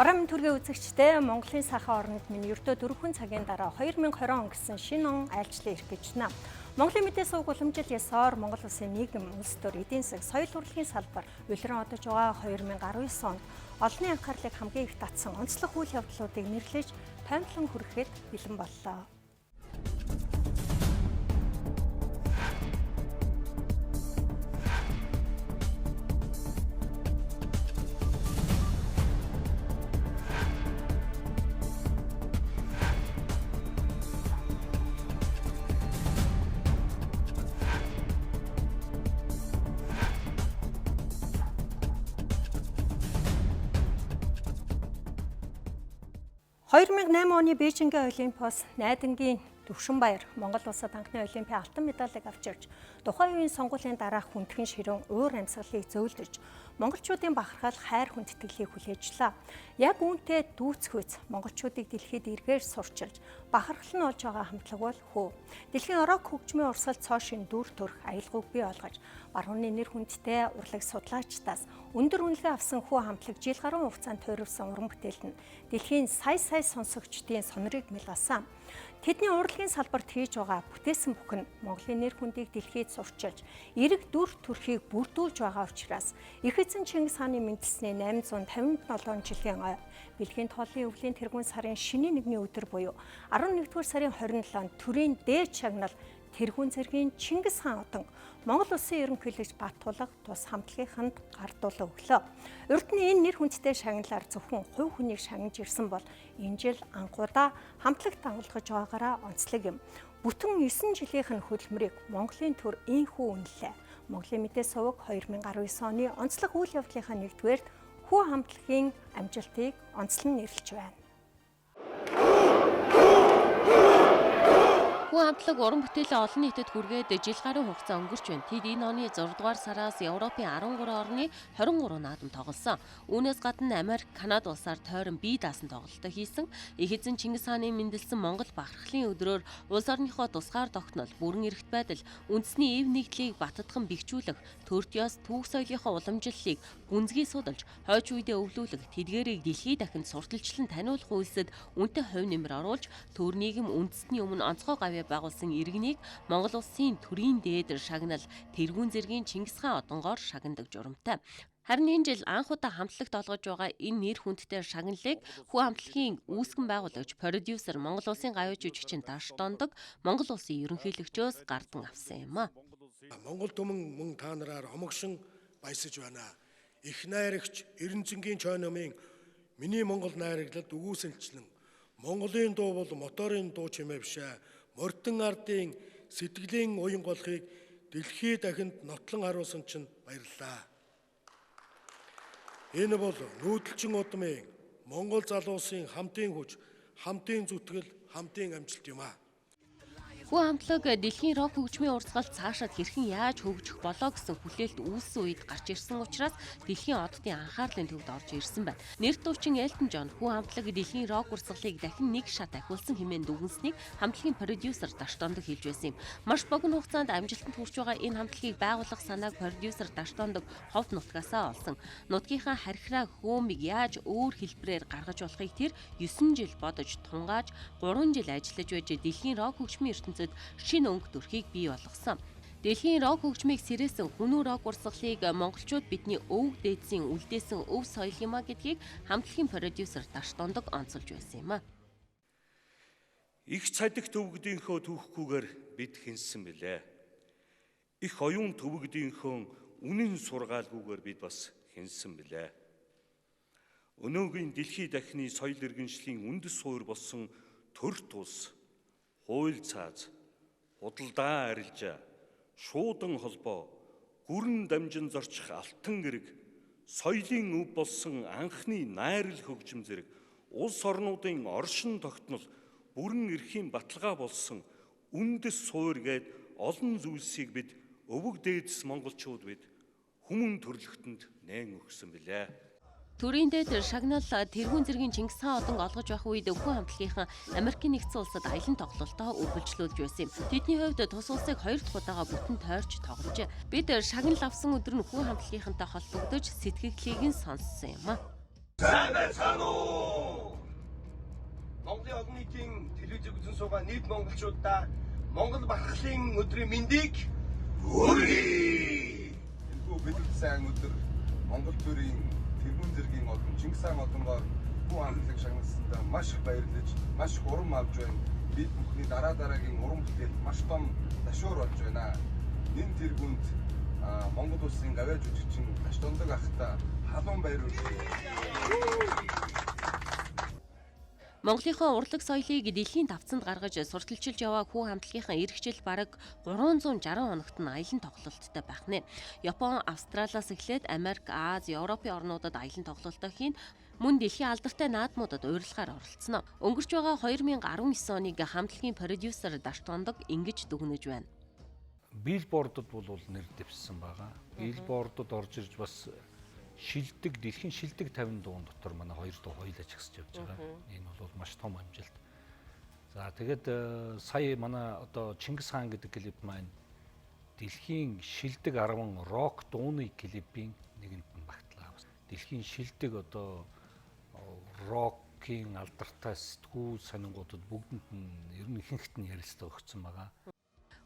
Орон төргийн үзэгчтэй Монголын сайхан орнд минь ердөө 4 цагийн дараа 2020 он гэсэн шинэ он айлчлал ирэх гэж байна. Монголын мэдээ сувг уламжил ясаар Монгол Улсын нийгэм улс төр эдийн засаг соёл урлагийн салбар улиран одож байгаа 2019 онд олонний анхаарлыг хамгийн их татсан онцлох үйл явдлуудыг нэрлэж томилон хүрэхэд бэлэн боллоо. (2008) оны Бээжингийн Олимпиос найдангийн Төвшинбаяр Монгол улсад анхны Олимпийн алтан медалийг авчирч тухайн үеийн сонгуулийн дараах хүндхэн ширүүн уур амьсгалыг зөөлдөж монголчуудын бахархал хайр хүндэтгэлийг хүлээжлээ. Яг үүнтэй дүүцхүйц монголчуудыг дэлхийд эргээр сурчилж бахархал нь олж байгаа хамтлаг бол хүү. Дэлхийн орог хөгжмийн урсгал цоошин дүр төрх аялгауг бий болгож барууны нэр хүндтэй урлаг судлаачдаас өндөр үнэлгээ авсан хүү хамтлаг жил гаруй хугацаанд тойрвсон уран бүтээл нь дэлхийн сая сонсогчдын сонирыг мэлгасан. Тэдний урлагийн салбарт хийж байгаа бүтээсэн бүхэн Монголын нэр хүндийг дэлхийд сурчилж, эрэг дүр төрхийг бүрдүүлж байгаа учраас их эзэн Чингис хааны мэндэлсний 857 жилийн ой бэлгийн тооллын өвлийн тэргүүн сарын шинийн 1-ний өдөр буюу 11-р сарын 27-нд төрийн дээд шагнал тэргүүн зэргийн Чингис хаан одон Монгол Улсын ерөнхийлөгч Баттулга тус хамтлагийнханд гардуулан өглөө. Урд нь энэ нэр хүндтэй шагналаар зөвхөн хувь хүнийг шагнаж ирсэн бол энэ жил анхудаа хамтлагт дагуулгаж байгаагаараа онцлог юм. Бүтэн 9 жилийнх нь хөдөлмөрийг Монголын төр ийхүү үнэлээ. Монголын мэдээ сувг 2019 оны онцлог үйл явдлынхаа 1-р хүү хамтлагийн амжилтыг онцлон нэрлэж байна. Хүү хамтлаг уран бүтээлээ олон нийтэд хүргээд жил гаруй хугацаа өнгөрч байна. Тэд энэ оны 6 дугаар сараас Европын 13 орны 23 наадам тоглосон. Үүнээс гадна Америк, Канада улсаар тойрон бие даасан тоглолтоо хийсэн. Их эзэн Чингис хааны мэндэлсэн Монгол бахархлын өдрөөр улс орныхоо тусгаар тогтнол, бүрэн эрхт байдал, үндэсний эв нэгдлийг баттган бэхжүүлэх, төрт ёс, түүх соёлынхоо уламжлалыг гүнзгий судалж, хойч үедээ өвлүүлэх, тэдгээрийг дэлхийд дахин сурталчлан таниулах үйлсэд үнэтэй хувь нэмэр оруулж, төр нийгэм үндэстний өмнө онцгой гавь байгуулсан иргэнийг Монгол Улсын төрийн дээд шагнал тэргүүн зэргийн Чингис хаан одонгоор шагнадаг журамтай. Харин энэ жил анх удаа хамтлагт олгож байгаа энэ нэр хүндтэй шагналыг хүү хамтлагийн үүсгэн байгуулагч, продюсер, Монгол Улсын гавьяа жүжигчин Даш Дондог Монгол Улсын ерөнхийлөгчөөс гардан авсан юм а. Монгол түмэн мөн та нараар омогшин баясаж байна. Их найрагч Эренцэнгийн чойномын миний Монгол найраглалд өгүүлсэнчлэн Монголын дуу бол моторын дуу чимээ бишээ. Мордон ардын сэтгэлийн уян голхыг дэлхий дахинд нотлон харуулсан чинь баярлалаа. Энэ бол нүүдэлчин удмын Монгол залуусын хамтын хүч, хамтын зүтгэл, хамтын амжилт юм а. Хүү хамтлаг дэлхийн рок хөгжмийн урсгалд цаашаад хэрхэн яаж хөгжих болоо гэсэн хүлээлт үүссэн үед гарч ирсэн учраас дэлхийн оддын анхаарлын төвд орж ирсэн байна. Нэр дуучин Элтон Джон хүү хамтлаг дэлхийн рок урсгалыг дахин нэг шат ахиулсан хэмээн дүгнсэнийг хамтлагийн продюсер Даш Дондог хэлж байсан юм. Маш богино хугацаанд амжилтанд хүрч байгаа энэ хамтлагийг байгуулах санааг продюсер Даш Дондог ховд нутгаасаа олсон. Нутгийнхаа харьхраа хөөмийг яаж өөр хэлбэрээр гаргаж болохыг тэр 9 жил бодож тунгааж 3 жил ажиллаж байж дэлхийн рок хөгжмийн ертөнцийн шинэ өнгө төрхийг бий болгосон. Дэлхийн рок хөгжмийг сэрээсэн хүнүү рок урсгалыг монголчууд бидний өв дээдсийн үлдээсэн өв соёл юм а гэдгийг хамтлагийн продюсер Даш Дондог онцолж байсан юм а. Их цадиг төвөгдийнхөө түүхгүйгээр бид хинсэн билээ. Их оюун төвөгдийнхөө үнэн сургаалгүйгээр бид бас хинсэн билээ. Өнөөгийн дэлхий дахины соёл иргэншлийн үндэс суур болсон төрт улс хууль цааз, худалдаа арилжаа, шуудан холбоо, гүрэн дамжин зорчих алтан гэрэг, соёлын өв болсон анхны найрал хөгжим зэрэг улс орнуудын оршин тогтнол, бүрэн эрхийн баталгаа болсон үндэс суур гээд олон зүйлсийг бид өвөг дээдс монголчууд бид хүмүүн төрлөختөнд нээн өгсөн билээ. Төрийн дээд шагнал тэргүүн зэргийн Чингис хаан одон олгож байх үед хүү хамтлагийнхан Америкийн нэгдсэн улсад аялан тоглолтоо үргэлжлүүлж байсан юм. Тэдний хувьд тус улсыг 2 дахь удаага бүтэн тойрч тогложээ. Бид шагнал авсан өдөр нь хүү хамтлагийнхантай холбогдож сэтгэгдлийг нь сонссон юм а. Сайн байцгаана уу? Монголын олон нийтийн телевизийг үзэн суугаа нийт монголчуудаа Монгол бархлын өдрийн мэндийг хүргэе. Энэхүү бидний сайн өдөр Монгол төрийн тэргүүн зэргийн олон Чингис хаан одонгоор хүү хамтлаг шагнасандаа маш их баярлаж, маш их урам авч байна. Бид бүхний дараагийн уран бүтээл маш том дашуур болж байна. Нэн тэргүүнд Монгол Улсын гавьяа жүжигчин Таштондог ахта халуун баяр хүргэе. Монголынхоо урлаг соёлыг дэлхийн давцанд гаргаж сурталчилж яваа хүү хамтлагийнхаа эрхчил бараг 360 хоногт нь аялан тоглолттой байх нэ. Япон, Австралиас эхлээд Америк, Ази, Европын орнуудад аялан тоглолтоо хийн мөн дэлхийн алдартай наадмуудад урилгаар оролцсон. Өнгөрч байгаа 2019 оныг хамтлагийн продюсер Таштондог ингэж дүгнэж байна. Билбордод бол нэр дэвссэн байгаа. Билбордод орж ирж бас шилдэг дэлхийн шилдэг 50 дуун дотор манай 2 дуу хоёулаа чагсаж явж байгаа. Энэ бол маш том амжилт. За тэгээд сая манай одоо Чингис хаан гэдэг клип маань дэлхийн шилдэг 10 рок дууны клипийн нэгэнд нь багтлаа. Дэлхийн шилдэг одоо рокийн алдартай сэтгүүл сонингуудад бүгдэнд нь ер нь ихэнхт нь ярилцлага өгсөн байгаа.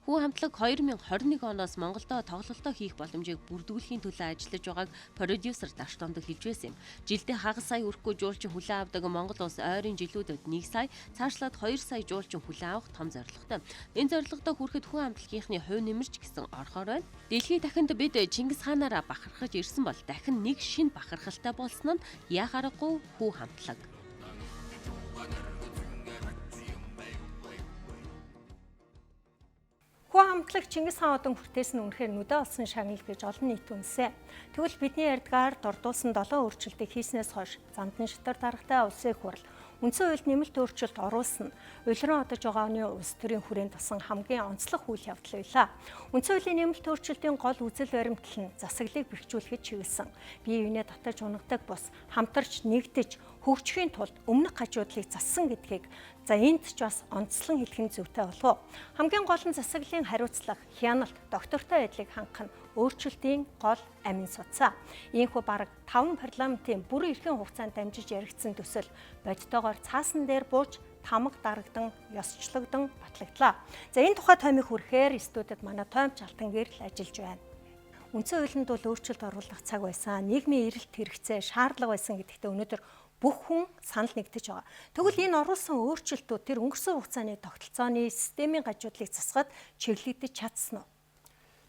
Хүү хамтлаг 2021 оноос Монголдо тоглолтоо хийх боломжийг бүрдүүлэхийн төлөө ажиллаж байгааг продюсер Таштондог хэлж байсан юм. Жилдээ хагас сая өрхгүй жуулчин хүлээн авдаг Монгол улс ойрын жилүүдэд 1 сая, цаашлаад 2 сая жуулчин хүлээн авах том зорилготой. Энэ зорилгодоо хүрэхэд хүү хамтлагийнхны хувь нэмэрч гэсэн орохоор байна. Дэлхийн дахинд бид Чингис хаанаараа бахархаж ирсэн бол дахин нэг шинэ бахархалтай болсон нь яах аргагүй хүү хамтлаг. Хүү хамтлаг Чингис хаан одон хүртээс нь үнэхээр нүдэ олсон шагнал гэж олон нийт үнсэ. Тэгвэл бидний ярьдгаар дордуулсан 7 өөрчлөлтийг хийснээс хойш замдны шатар даргатай улсын их хурл үндсэн хуульд нэмэлт өөрчлөлт оруулсан нь улиран одож байгаа оны улс төрийн хүрээнд тасан хамгийн онцлог үйл явдал байлаа. Үндсэн хуулийн нэмэлт өөрчлөлтийн гол үзэл баримтлал нь засаглалыг бэхжүүлэхэд чиглэсэн. Бие биенээ татаж унагадаг бус хамтарч нэгдэж хөгжихийн тулд өмнөх хажуудлыг зассан гэдгийг энд ч бас онцлон хэлэх нь зүйтэй болов. Хамгийн гол нь засаглалын хариуцлага, хяналт, доктортой байдлыг хангах нь өөрчлөлтийн гол амин судсаа. Ийхүү бараг 5 парламентын бүрэн эрхийн хугацаанд дамжиж яригдсан төсөл бодтойгоор цаасан дээр бууж тамга дарагдан, ёсчлогдсон батлагдлаа. Энэ тухай томыг хүрэхээр студид манай Томч Алтан гэрэл ажиллаж байна. Үндсэн хуулинд бол өөрчлөлт оруулах цаг байсан, нийгмийн эрэлт хэрэгцээ, шаардлага байсан гэдэгтээ өнөөдөр бүх хүн санал нэгдэж байгаа. Тэгвэл энэ оруулсан өөрчлөлтүүд тэр өнгөрсөн хугацааны тогтолцооны системийн гажуудлыг засгаад чиглэгдэж чадсан уу?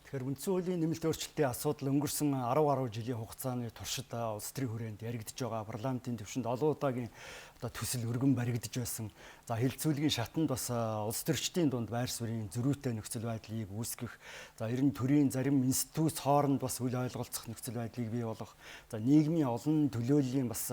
Тэгэхээр үндсэн хуулийн нэмэлт өөрчлөлтийн асуудал өнгөрсөн 10 жилийн хугацааны туршид улс төрийн хүрээнд яригдж байгаа. Парламентын түвшинд олон удаагийн төсөл өргөн баригдаж байсан. За хилцүүлгийн шатанд бас улс төрчдийн дунд байр суурийн зөрүүтэй нөхцөл байдлыг үүсгэх, ер нь төрийн зарим институт хооронд бас үл ойлголцох нөхцөл байдлыг бий болгох, нийгмийн олон төлөөллийн бас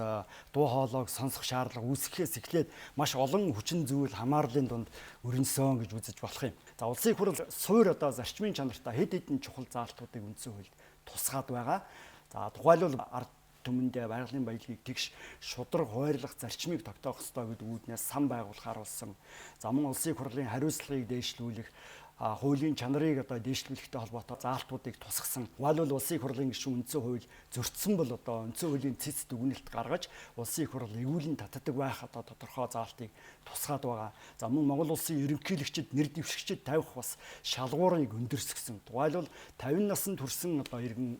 дуу хоолойг сонсох шаардлага үүсгэхээс эхлээд маш олон хүчин зүйл хамаарлын дунд өрнөсөн гэж үзэж болох юм. За улсын хурл суур зарчмын чанартай хэд хэдэн чухал заалтуудыг үндсэн хуульд тусгаад байгаа. За тухайлбал ард түмэндээ байгалийн баялагийг тэгш шудраг хуваарлах зарчмыг тогтоох ёстой гэдэг үүднээс сан байгуулахаар болсон. За мөн улсын хурлын хариуцлагыг дээшлүүлэх, хуулийн чанарыг дээшлүүлэхтэй холбоотой заалтуудыг тусгасан. Тухайлбал улсын хурлын гишүүн үндсэн хууль зөрчсөн бол үндсэн хуулийн цэц дүгнэлт гаргаж улсын хурл эвүүлэн татдаг байх тодорхой заалтыг тусгаад байгаа. За мөн Монгол улсын ерөнхийлөгчид, нэр дэвшигчид тавих бас шалгуурыг өндөрсгсөн. Тухайлбал 50 наснд хүрсэн иргэн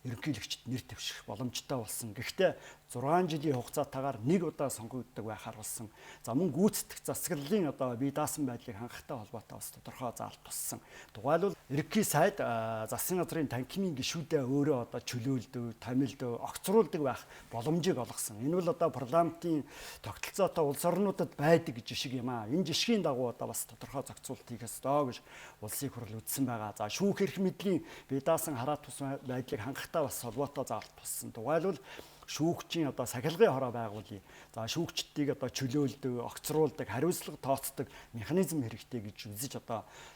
ерөнхийлөгчд нэр дэвших боломжтой болсон. Гэхдээ 6 жилийн хугацаатаагаар нэг удаа сонгогддог байхаар болсон. За мөн гүйцэтгэх засаглалын бие даасан байдлыг хангахтай холбоотой бас тодорхой заалт туссан. Тухайлбал ерөнхий сайд засгийн газрын танхимын гишүүдээ өөрөө чөлөөлдөг, томилдог, огцруулдаг байх боломжийг олгосон. Энэ бол парламентын тогтолцоотой улс орнуудад байдаг жишг юм аа. Энэ жишгийн дагуу бас тодорхой зохицуулт хийх ёстой гэж улсын хурл үзсэн байгаа. За шүүх эрх мэдлийн бие даасан хараат тус байдлыг хангахтай бас холбоотой заалт туссан. Тухайлбал шүүгчийн сахилгын хороо байгуулъя. За шүүгчдийг чөлөөлдөг, огцруулдаг, хариуцлага тооцдог механизм хэрэгтэй гэж үзэж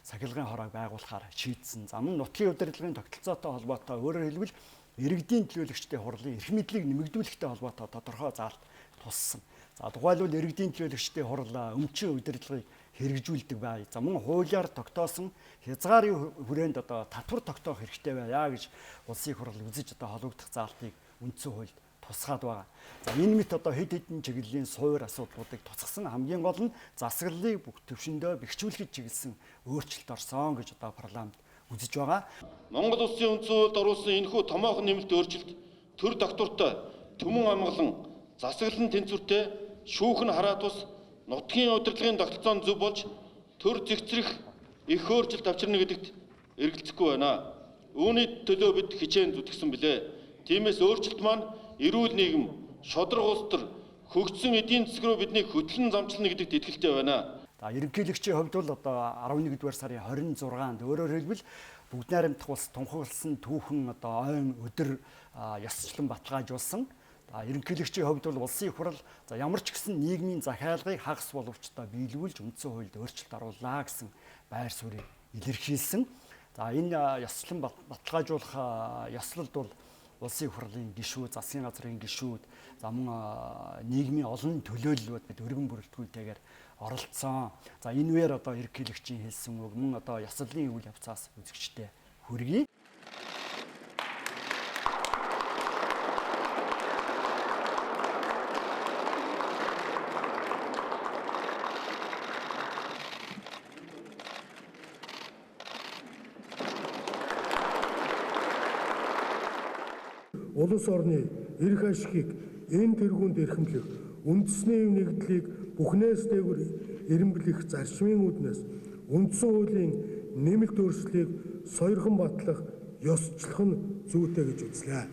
сахилгын хороог байгуулахаар шийдсэн. За мөн нутгийн удирдлагын тогтолцоотой холбоотой өөрөөр хэлбэл иргэдийн төлөөлөгчдийн хурлын эрх мэдлийг нэмэгдүүлэхтэй холбоотой тодорхой заалт туссан. За тухайлбал иргэдийн төлөөлөгчдийн хурл өмчийн удирдлагыг хэрэгжүүлдэг бай. За мөн хуулиар тогтоосон хязгаарын хүрээнд татвар тогтоох хэрэгтэй байя гэж улсын хурл үзэж холбогдох заалтыг үндсэн хуульд тусгаад байгаа. За энэ мэт одоо хэд хэдэн чиглэлийн суур асуудлуудыг туцгасан хамгийн гол нь засаглалыг бүх төвшөндөө бэхжүүлэхэд чиглэсэн өөрчлөлт орсон гэж одоо парламент үзэж байгаа. Монгол Улсын үндсэн хуульд оруулсан энэхүү томоохон нэмэлт өөрчлөлт төр доктортой төмөн амгалан засаглалын тэнцвэртэй шүүхэн хараа тус нутгийн удирдлагын тогтолцоон зөв болж төр зэгцрэх их өөрчлөлт авчирна гэдэгт эргэлзэхгүй байна. Үүний төлөө бид хичээн зүтгэсэн билээ. Тиймээс өөрчлөлт маань эрүүл нийгэм, шодрог улс төр хөгжсөн эдийн засаг руу биднийг хөтлөн замчлна гэдэгт итгэлтэй байна. За ерөнхийлөгчийн хувьд бол одоо 11-р сарын 26-нд өөрөөр хэлбэл бүгд найрамдах улс тунхагласан түүхэн одоо ойн өдөр ёсчлон баталгаажуулсан. Ерөнхийлөгчийн хувьд бол улсын их хурал за ямар ч гэсэн нийгмийн захиалгыг хагас боловч одоо биелүүлж үндсэн хуульд өөрчлөлт оруулаа гэсэн байр суурийг илэрхийлсэн. За энэ ёсчлон баталгаажуулах ёслолд бол улсын их хурлын гишүүд, засгийн газрын гишүүд, за мөн нийгмийн олон төлөөллүүд бид өргөн бүрэлдэхүүнтэйгээр оролцсон. За энэ үеэр одоо ерөнхийлөгчийн хэлсэн үг мөн одоо ёслолын үйл явцаас үзэгчтэй хүргэе. Улс орны эрх ашигыг энэ тэргуунд эрхэмлэх, үндэсний нэгдлийг бүхнээс дээгүүр эрэмблэх зарчмын үүднээс үндсэн хуулийн нэмэлт өөрчлөлийг сойрхон батлах ёсчлох нь зүйтэй гэж үзлээ.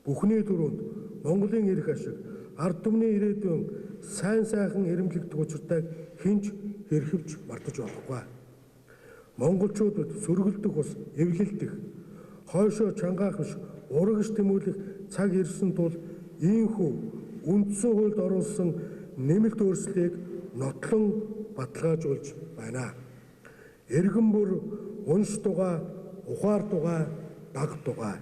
Бүхний түрүүнд Монголын эрх ашиг, ард түмний ирээдүйн сайн сайхан эрэмблэгдэх учиртайг хинч хэрхэвч мартаж болохгүй. Монголчуудад сөргөлдөх ус эвлэлдэх, хойшоо чангаах биш урагш тэмүүлэх цаг ирсэн тул ийхүү үндсэн хуульд оруулсан нэмэлт өөрчлөлийг нотлон баталгаажуулж байна. Иргэн бүр унш тугай, ухаар тугай, даг тугай.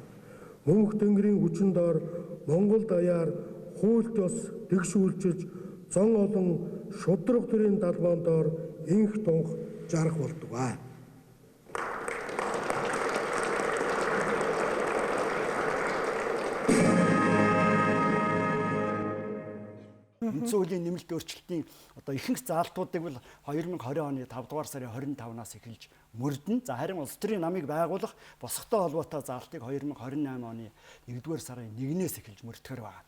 Мөнх тэнгэрийн хүчин доор Монгол даяар хуульт ёс тэгш үйлчилж зон олон шудраг төрийн далбаан доор инх тунх жарах болтугай. Үндсэн хуулийн нэмэлт өөрчлөлтийн одоо ихэнх заалтуудыг бол 2020 оны 5 дугаар сарын 25-наас эхэлж мөрдөн. За харин улс төрийн намыг байгуулах босготой холбоотой заалтыг 2028 оны 1-р сарын 1-ээс эхэлж мөрдөхөр байна.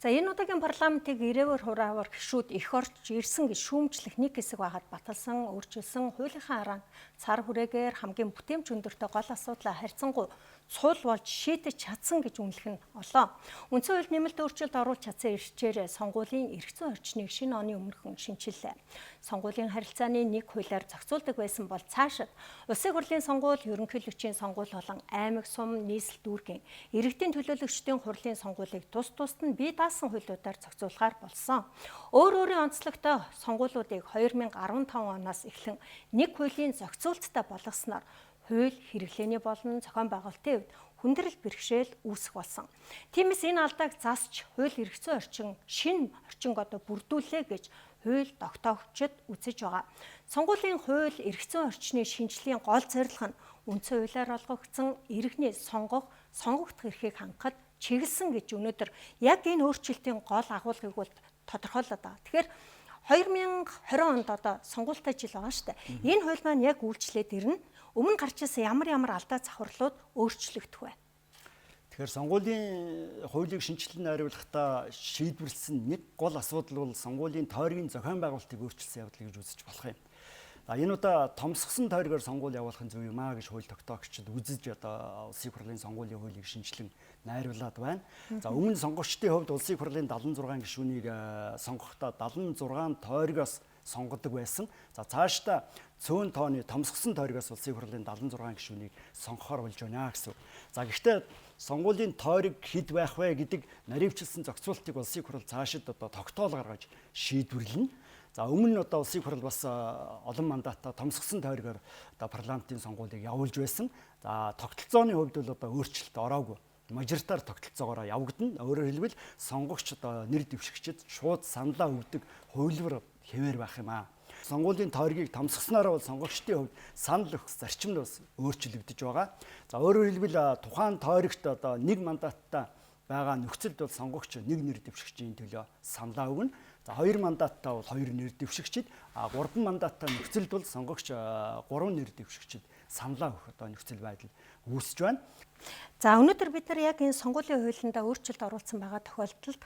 За энэ удаагийн парламентыг ирээвэр хураавар гишүүд их орж ирсэн гэж шүүмжлэх нэг хэсэг байхад баталсан, өөрчилсөн хуулийнхаа араа цар хүрээгээр хамгийн бүтээмж өндөртэй гол асуудлаа харьцангуй цул болж шийдэж чадсан гэж үнэлэх нь олоо. Үндсэн хуульд нэмэлт өөрчлөлт оруулж чадсан ирчээр сонгуулийн эрх зүйн орчныг шинэ оны өмнөхөн шинчиллээ. Сонгуулийн харилцааны нэг хуулиар зохицуулдаг байсан бол цаашид улсын хурлын сонгуул, ерөнхийлөгчийн сонгуул болон аймаг сум нийслэл дүүргийн иргэдийн төлөөлөгчдийн хурлын сонгуулийг тус тусад нь бие даасан хуулиудаар зохицуулахаар болсон. Өөр өөрийн онцлогтой сонгуулиудыг 2015 оноос эхлэн нэг хуулийн зохицуулттай болгосноор хууль хэрэглээний болон зохион байгуулалтын хувьд хүндрэл бэрхшээл үүсэх болсон. Тиймээс энэ алдааг засч хууль эрх зүйн орчин шинэ орчинг одоо бүрдүүлээ гэж хууль тогтоогчид үзэж байгаа. Сонгуулийн хууль эрх зүйн орчны шинжилгээний гол зорилго нь үндсэн хуулиар олгогдсон иргэний сонгогдох эрхийг хангахад чиглэсэн гэж өнөөдөр яг энэ өөрчлөлтийн гол агуулгыг бол тодорхойлоод байгаа. Тэгэхээр 2020 онд одоо сонгуультай жил байгаа шүү дээ. Энэ хууль маань яг үйлчлээд ирнэ. Өмнө гарч ирсэн ямар алдаа завхарлууд өөрчлөгдөх вэ? Тэгэхээр сонгуулийн хуулийг шинжилэн найруулахдаа шийдвэрлсэн нэг гол асуудал бол сонгуулийн тойргийн зохион байгуулалтыг өөрчилсөн явдал гэж үзэж болох юм. За энэ удаа томсгосон тойргоор сонгуул явуулах нь зөв юм аа гэж хууль тогтоогчид үзэж одоо улсын хурлын сонгуулийн хуулийг шинжилэн найруулад байна. За өмнө сонгогчдын хувьд улсын хурлын 76 гишүүнийг сонгохдоо 76 тойргоос сонгодог байсан. За цаашдаа цөөн тооны томсгосон тойргоос улсын хурлын 76 гишүүнийг сонгохоор болж байна гэсэн. За гэхдээ сонгуулийн тойрог хэд байх вэ гэдэг наривчлсан зохицуултыг улсын хурал цаашид одоо тогтоол гаргаж шийдвэрлэнэ. За өмнө нь одоо улсын хурал бас олон мандаттай томсгосон тойргоор одоо парламентын сонгуулийг явуулж байсан. За тогтолцооны хувьд бол одоо өөрчлөлт ороогүй. Мажоритар тогтолцоогоор явагдана. Өөрөөр хэлбэл сонгогч одоо нэр дэвшигчид шууд саналаа өгдөг хувилбар хэвээр байх юм аа. Сонгуулийн тойргийг томсгосноор бол сонгогчдын хувьд санал өгөх зарчим нь бас өөрчлөгдөж байгаа. За өөрөөр хэлбэл тухайн тойрогт одоо 1 мандаттай байгаа нөхцөлд бол сонгогч 1 нэр дэвшигчийн төлөө саналаа өгнө. За 2 мандаттай бол 2 нэр дэвшигчид, 3 мандаттай нөхцөлд бол сонгогч 3 нэр дэвшигчид саналаа өгөх одоо нөхцөл байдал үүсэж байна. За өнөөдөр бид нар яг энэ сонгуулийн хуулинд өөрчлөлт оруулсан байгаа тохиолдолд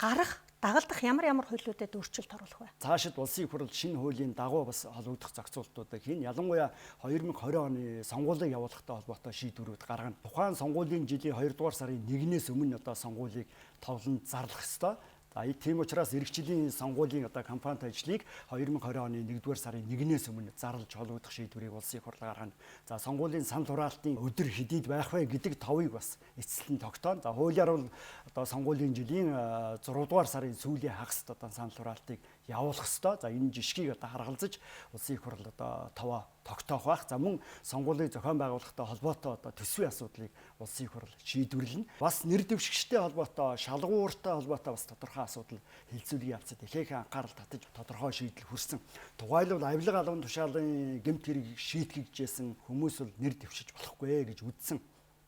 гарах дагалдах ямар хуулиудад өөрчлөлт оруулах вэ? Цаашид улсын хурал шинэ хуулийн дагуу бас холбогдох зохицуултуудыг хийн. Ялангуяа 2020 оны сонгуулийг явуулахтай холбоотой шийдвэрүүд гаргана. Тухайн сонгуулийн жилийн 2 дугаар сарын 1-ээс өмнө одоо сонгуулийг товлон зарлах ёстой. За тийм учраас эх жилийн сонгуулийн одоо кампанит ажлыг 2020 оны 1-р сарын 1-ээс өмнө зарлж холбогдох шийдвэрийг улсын хурал гаргана. За сонгуулийн сан хураалтын өдөр хэдийд байх вэ гэдэг товыг бас эцэслэн тогтооно. За хуулиар бол одоо сонгуулийн жилийн 6-р сарын сүүлийн хагаст одоо сан хураалтыг явуулах ёстой. За энэ жишгийг одоо харгалзаж улсын хурал одоо товоо тогтоох байх. За мөн сонгуулийн зохион байгуулалттай холбоотой одоо төсвийн асуудлыг улсын хурал шийдвэрлэнэ. Бас нэр дэвшигчтэй холбоотой, шалгууртай холбоотой бас тодорхой асуудал хэлцүүлгийн явцад ихээхэн анхаарал татаж тодорхой шийдэл хүрсэн. Тухайлбал авилга албан тушаалын гэмт хэрэг шийтгэжсэн хүмүүс бол нэр дэвшиж болохгүй гэж үзсэн.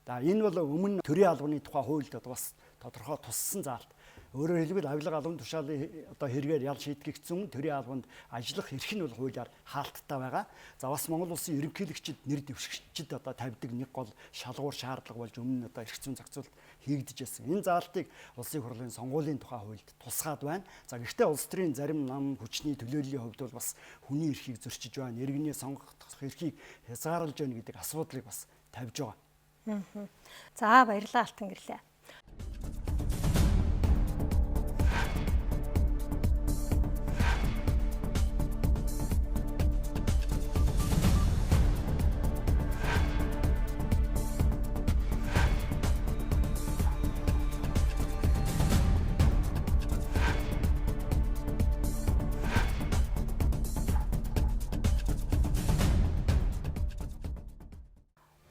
За энэ бол өмнө төрийн албаны тухай хуульд бас тодорхой туссан заалт. Өөрөөр хэлбэл авилга албан тушаалын одоо хэрэгээр ял шийтгэгдсэн төрийн албанд ажиллах эрх нь бол хуулиар хаалттай байгаа. За бас Монгол улсын ерөнхийлөгчид нэр дэвшигчид одоо тавьдаг нэг гол шалгуур шаардлага болж өмнө одоо эрх зүйн зохицуулт хийгдэж байсан. Энэ заалтыг улсын хурлын сонгуулийн тухай хуульд тусгаад байна. За гэхдээ улс төрийн зарим нам хүчний төлөөллийн хувьд бол бас хүний эрхийг зөрчиж байна. Иргэний сонгох эрхийг хязгаарлаж байна гэдэг асуудлыг бас тавьж байгаа. За баярлалаа Алтан гэрлээ.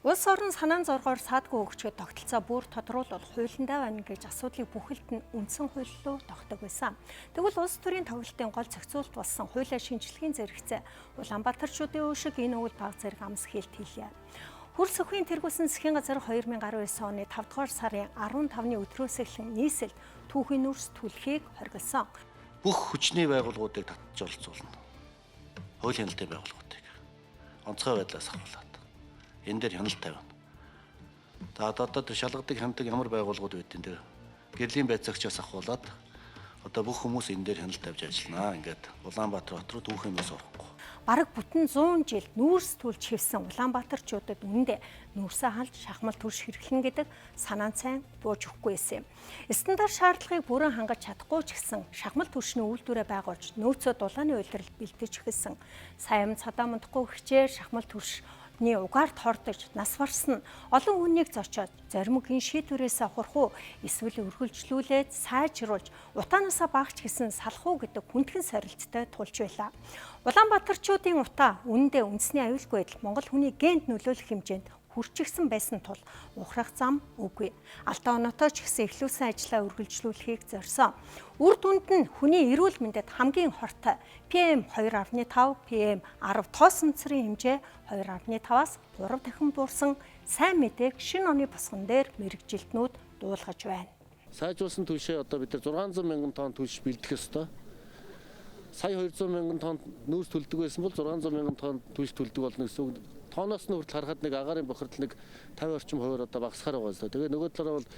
Улс орон санаан зоргоор саадгүй өгчөд тогтолцоо бүр тодруулбал хуулиндаа байна гэж асуудлыг бүхэлд нь үндсэн хууль руу тогтоог байсан. Тэгвэл улс төрийн тоглолтын гол зохицуулт болсон хуулийн шинжилгээний зэрэгцээ Улаанбаатарчуудын өшиг энэ үйл баг зэрэг амс хэлт хийлээ. Хөрс өхийн тэргүүлсэн засгийн газар 2019 оны 5 дугаар сарын 15-ны өдрөөс эхлэн нийслэл түүхийн нүрс түлхийг хоригдсон. Бүх хүчний байгууллагуудыг татж оролцуулна. Хуулийн хяналтын байгууллагуудыг онцгой байдлаас ахуулаад энэ дээр хяналт тавина. За одоо шалгадаг хямдаг ямар байгууллагууд байдیں۔ Тэр гэрлийн байцаагчаас ахуулаад одоо бүх хүмүүс энэ дээр хяналт тавьж ажиллана. Ингээд Улаанбаатар хот руу түүхийн нүрс орохгүй. Бараг бүтэн 100 жил нүүрс түлж хэвсэн Улаанбаатарчуудад үндэ нүүрсээ халж шахмал түрш хэрэглэн гэдэг санаан цайн бууж өгөхгүй байсан юм. Стандарт шаардлагыг бүрэн хангаж чадахгүй ч гэсэн шахмал түршний үйлдвэрээ байгуулж нөөцөө дулааны үйлдвэрлэл бэлдэж өгсөн. Сайн цадаамдахгүй хичээр шахмал түрш угаард хордож нас барсан олон хүнийг зочоод зоримогын шийдвэрээс хурах уу эсвэл өргөлжлүүлээд сайжруулж утаанаасаа багч гэсэн салах уу гэдэг хүндхэн сорилттой тулж байлаа. Улаанбаатарчуудын утаа үнэндээ үндэсний аюулгүй байдал Монгол хүний генд нөлөөлөх хэмжээнд хүрчихсэн байсан тул ухрах зам үгүй. Алтан оноотой ч гэсэн эхлүүлсэн ажлаа үргэлжлүүлэхийг зорьсон. Үр дүнд нь хүний эрүүл мэндэд хамгийн хортой PM2.5, PM10 тоос өнцрийн хэмжээ 2.5-аас 3 дахин буурсан сайн мэдээг шинэ оны босгон дээр мэрэгжилтнүүд дуулгаж байна. Сайжруулсан түлшээ одоо бид 600 мянган тонн түлш бэлдэх ёстой. Сая 200 мянган тонн нүүрс төлдөг байсан бол 600 мянган тонн түлш төлдөг болно гэсэн үг. Тооноос нь хүртэл харахад нэг агаарын бохирдол нэг 50 орчим хувиар одоо багасхаар байгаа л. Тэгээ нөгөө талаараа бол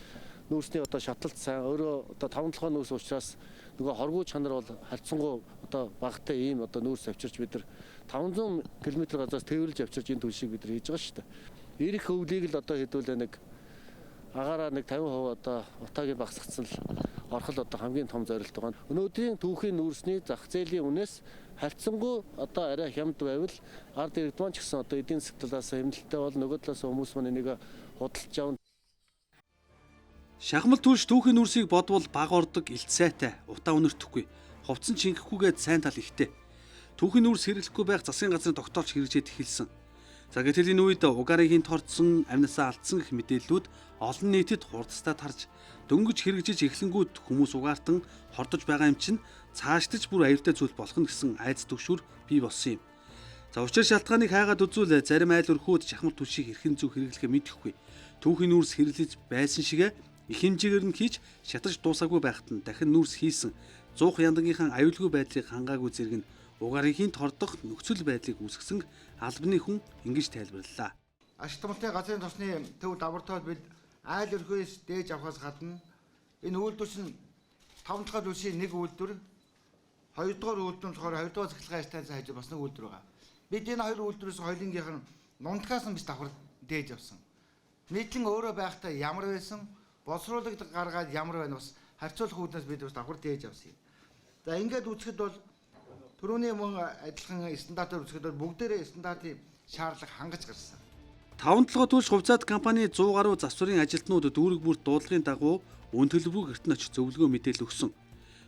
нүүрсний одоо шаталт сайн өөрөө одоо 5-7 нүүрс учраас нөгөө хоргуу чанар бол харьцангуй одоо багтай ийм одоо нүүрс авчирч бид нар 500 км газраас тээвэрлж авчирч энэ түлшийг бид нар хийж байгаа шүү дээ. Ирэх хөвлийг л одоо хэдүүлээ нэг агаараа нэг 50% одоо утаагийн багасгацсан л орхол одоо хамгийн том зорилт байгаа. Өнөөдрийн түүхийн нүүрсний зах зээлийн үнээс харьцангуй одоо арай хямд байвал ард иргэд маань ч гэсэн одоо эдийн засгийн талаас хэмнэлттэй бол нөгөө талаас хүмүүс маань энийг худалдаж авна. Шахмал түлш түүхийн нүүрсийг бодвол баг ордог, илт сайтай, утаа үнэртэхгүй, ховцсон чингэхгүйгээд сайн тал ихтэй. Түүхийн нүүрс хэрэглэхгүй байх засгийн газрын тогтоолч хэрэгжээд эхэлсэн. За гэтэл энэ үед угаарыг торцсон, амнасаа алдсан гэх мэдээллүүд олон нийтэд хурдстаа тарж дөнгөж хэрэгжиж эхлэнгүүт хүмүүс угаартан хордож байгаа юм чинь цаашдаж бүр аюултай зүйл болох нь гэсэн айц төгшүр бий болсон юм. За учир шалтгааныг хайгаад үзвэл зарим айл өрхүүд шахмал түлшийг хэрхэн зөв хэрэглэхээ мэдэхгүй. Түүхийн нүүрс хэрэглэж байсан шигэ их хэмжээгээр нь хийж шатаж дуусаагүй байхад нь дахин нүүрс хийсэн 100 яндагийнхаа аюулгүй байдлыг хангаагүй зэрэг нь угаарынхын тордох нөхцөл байдлыг үүсгэсэн албаны хүн ингэж тайлбарллаа. Ашигтмалтын газрын тосны төв лабораторид бид айл өрхөөс дээж авахаас гадна энэ үйлдвэр чинь 5 дахь үлсийн нэг үйлдвэр, 2 дугаар үйлдвэр болохоор 2 дугаар цахилгаан станц хажуу бас нэг үйлдвэр байгаа. Бид энэ хоёр үйлдвэрээс хоёулынгийнх нь нунтгаас нь биш давхар дээж авсан. Нийтлэн өөрөө байхдаа ямар байсан, боловсруулагд гаргаад ямар байна бас харьцуулах үүднээс бид бас давхар дээж авсан юм. За ингээд үзэхэд бол түрүүний мөн адилхан стандартаар үзэхэд бол бүгдээрээ стандартын шаардлага хангаж гарсан. 5 төлж хувьцаат компани 100 гаруй засварын ажилтнууд дүүрэг бүрт дуудлагын дагуу үн төлбөргүй гэрт нь очиж зөвлөгөө мэдээлэл өгсөн.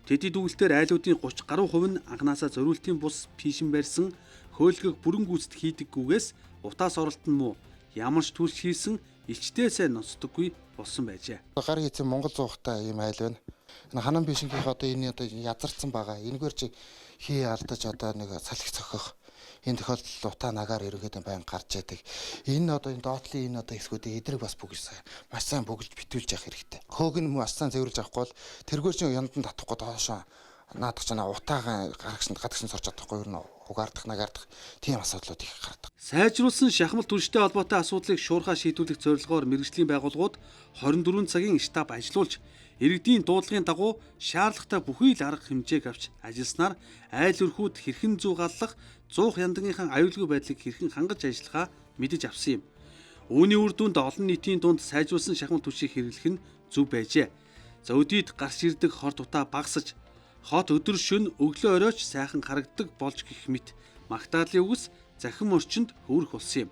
Тэдний дүгнэлтээр айлуудын 30 гаруй хувь нь анханасаа зориултын бус пишин барьсан хөөлгөх бүрэн гүйцэд хийдэггүйгээс утаас оролт нь муу ямар ч төлс хийсэн илчтэй сайн ноцдоггүй болсон байжээ. Гар хийцэн Монгол зуухтай юм айл байна. Энэ ханан бишингийн одоо энэ одоо язарцсан байгаа. Энэгээр чи хий алдаж одоо нэг салхи цохих. Энэ тохиолдолд утаа нагаар ерөнхийдөө байн гарч яадаг. Энэ одоо энэ доотлын энэ одоо хэсгүүдийг эдрэг бас бүгэлж маш сайн бүгэлж битүүлж явах хэрэгтэй. Хөөг нь маш сайн зэвэрлж авахгүй бол тэргээр чинь яндан татахгүй доошоо наадах чана утаагаа гадагшин сорч чадахгүй юу? Угаардах нагаардах тийм асуудлууд их гардаг. Сайжруулсан шахмал түлштэй холбоотой асуудлыг шуурхаа шийдвэрлэх зорилгоор мэргэжлийн байгууллагууд 24 цагийн штаб ажиллуулж иргэдийн дуудлагын дагуу шаардлагатай бүхий л арга хэмжээг авч ажилласнаар айл өрхүүд хэрхэн зүүгааллах 100 яндагийнхаа аюулгүй байдлыг хэрхэн хангаж ажиллахаа мэдэж авсан юм. Үүний үр дүнд олон нийтийн дунд сайжруулсан шахмал түлшийг хэрэглэх нь зөв байжээ. За өдийд гарч ирдэг хорт утаа багасж хот өдөр шөнө өглөө оройч сайхан харагддаг болж гэх мэт магтаалын үгс захин орчинд хөврөх болсон юм.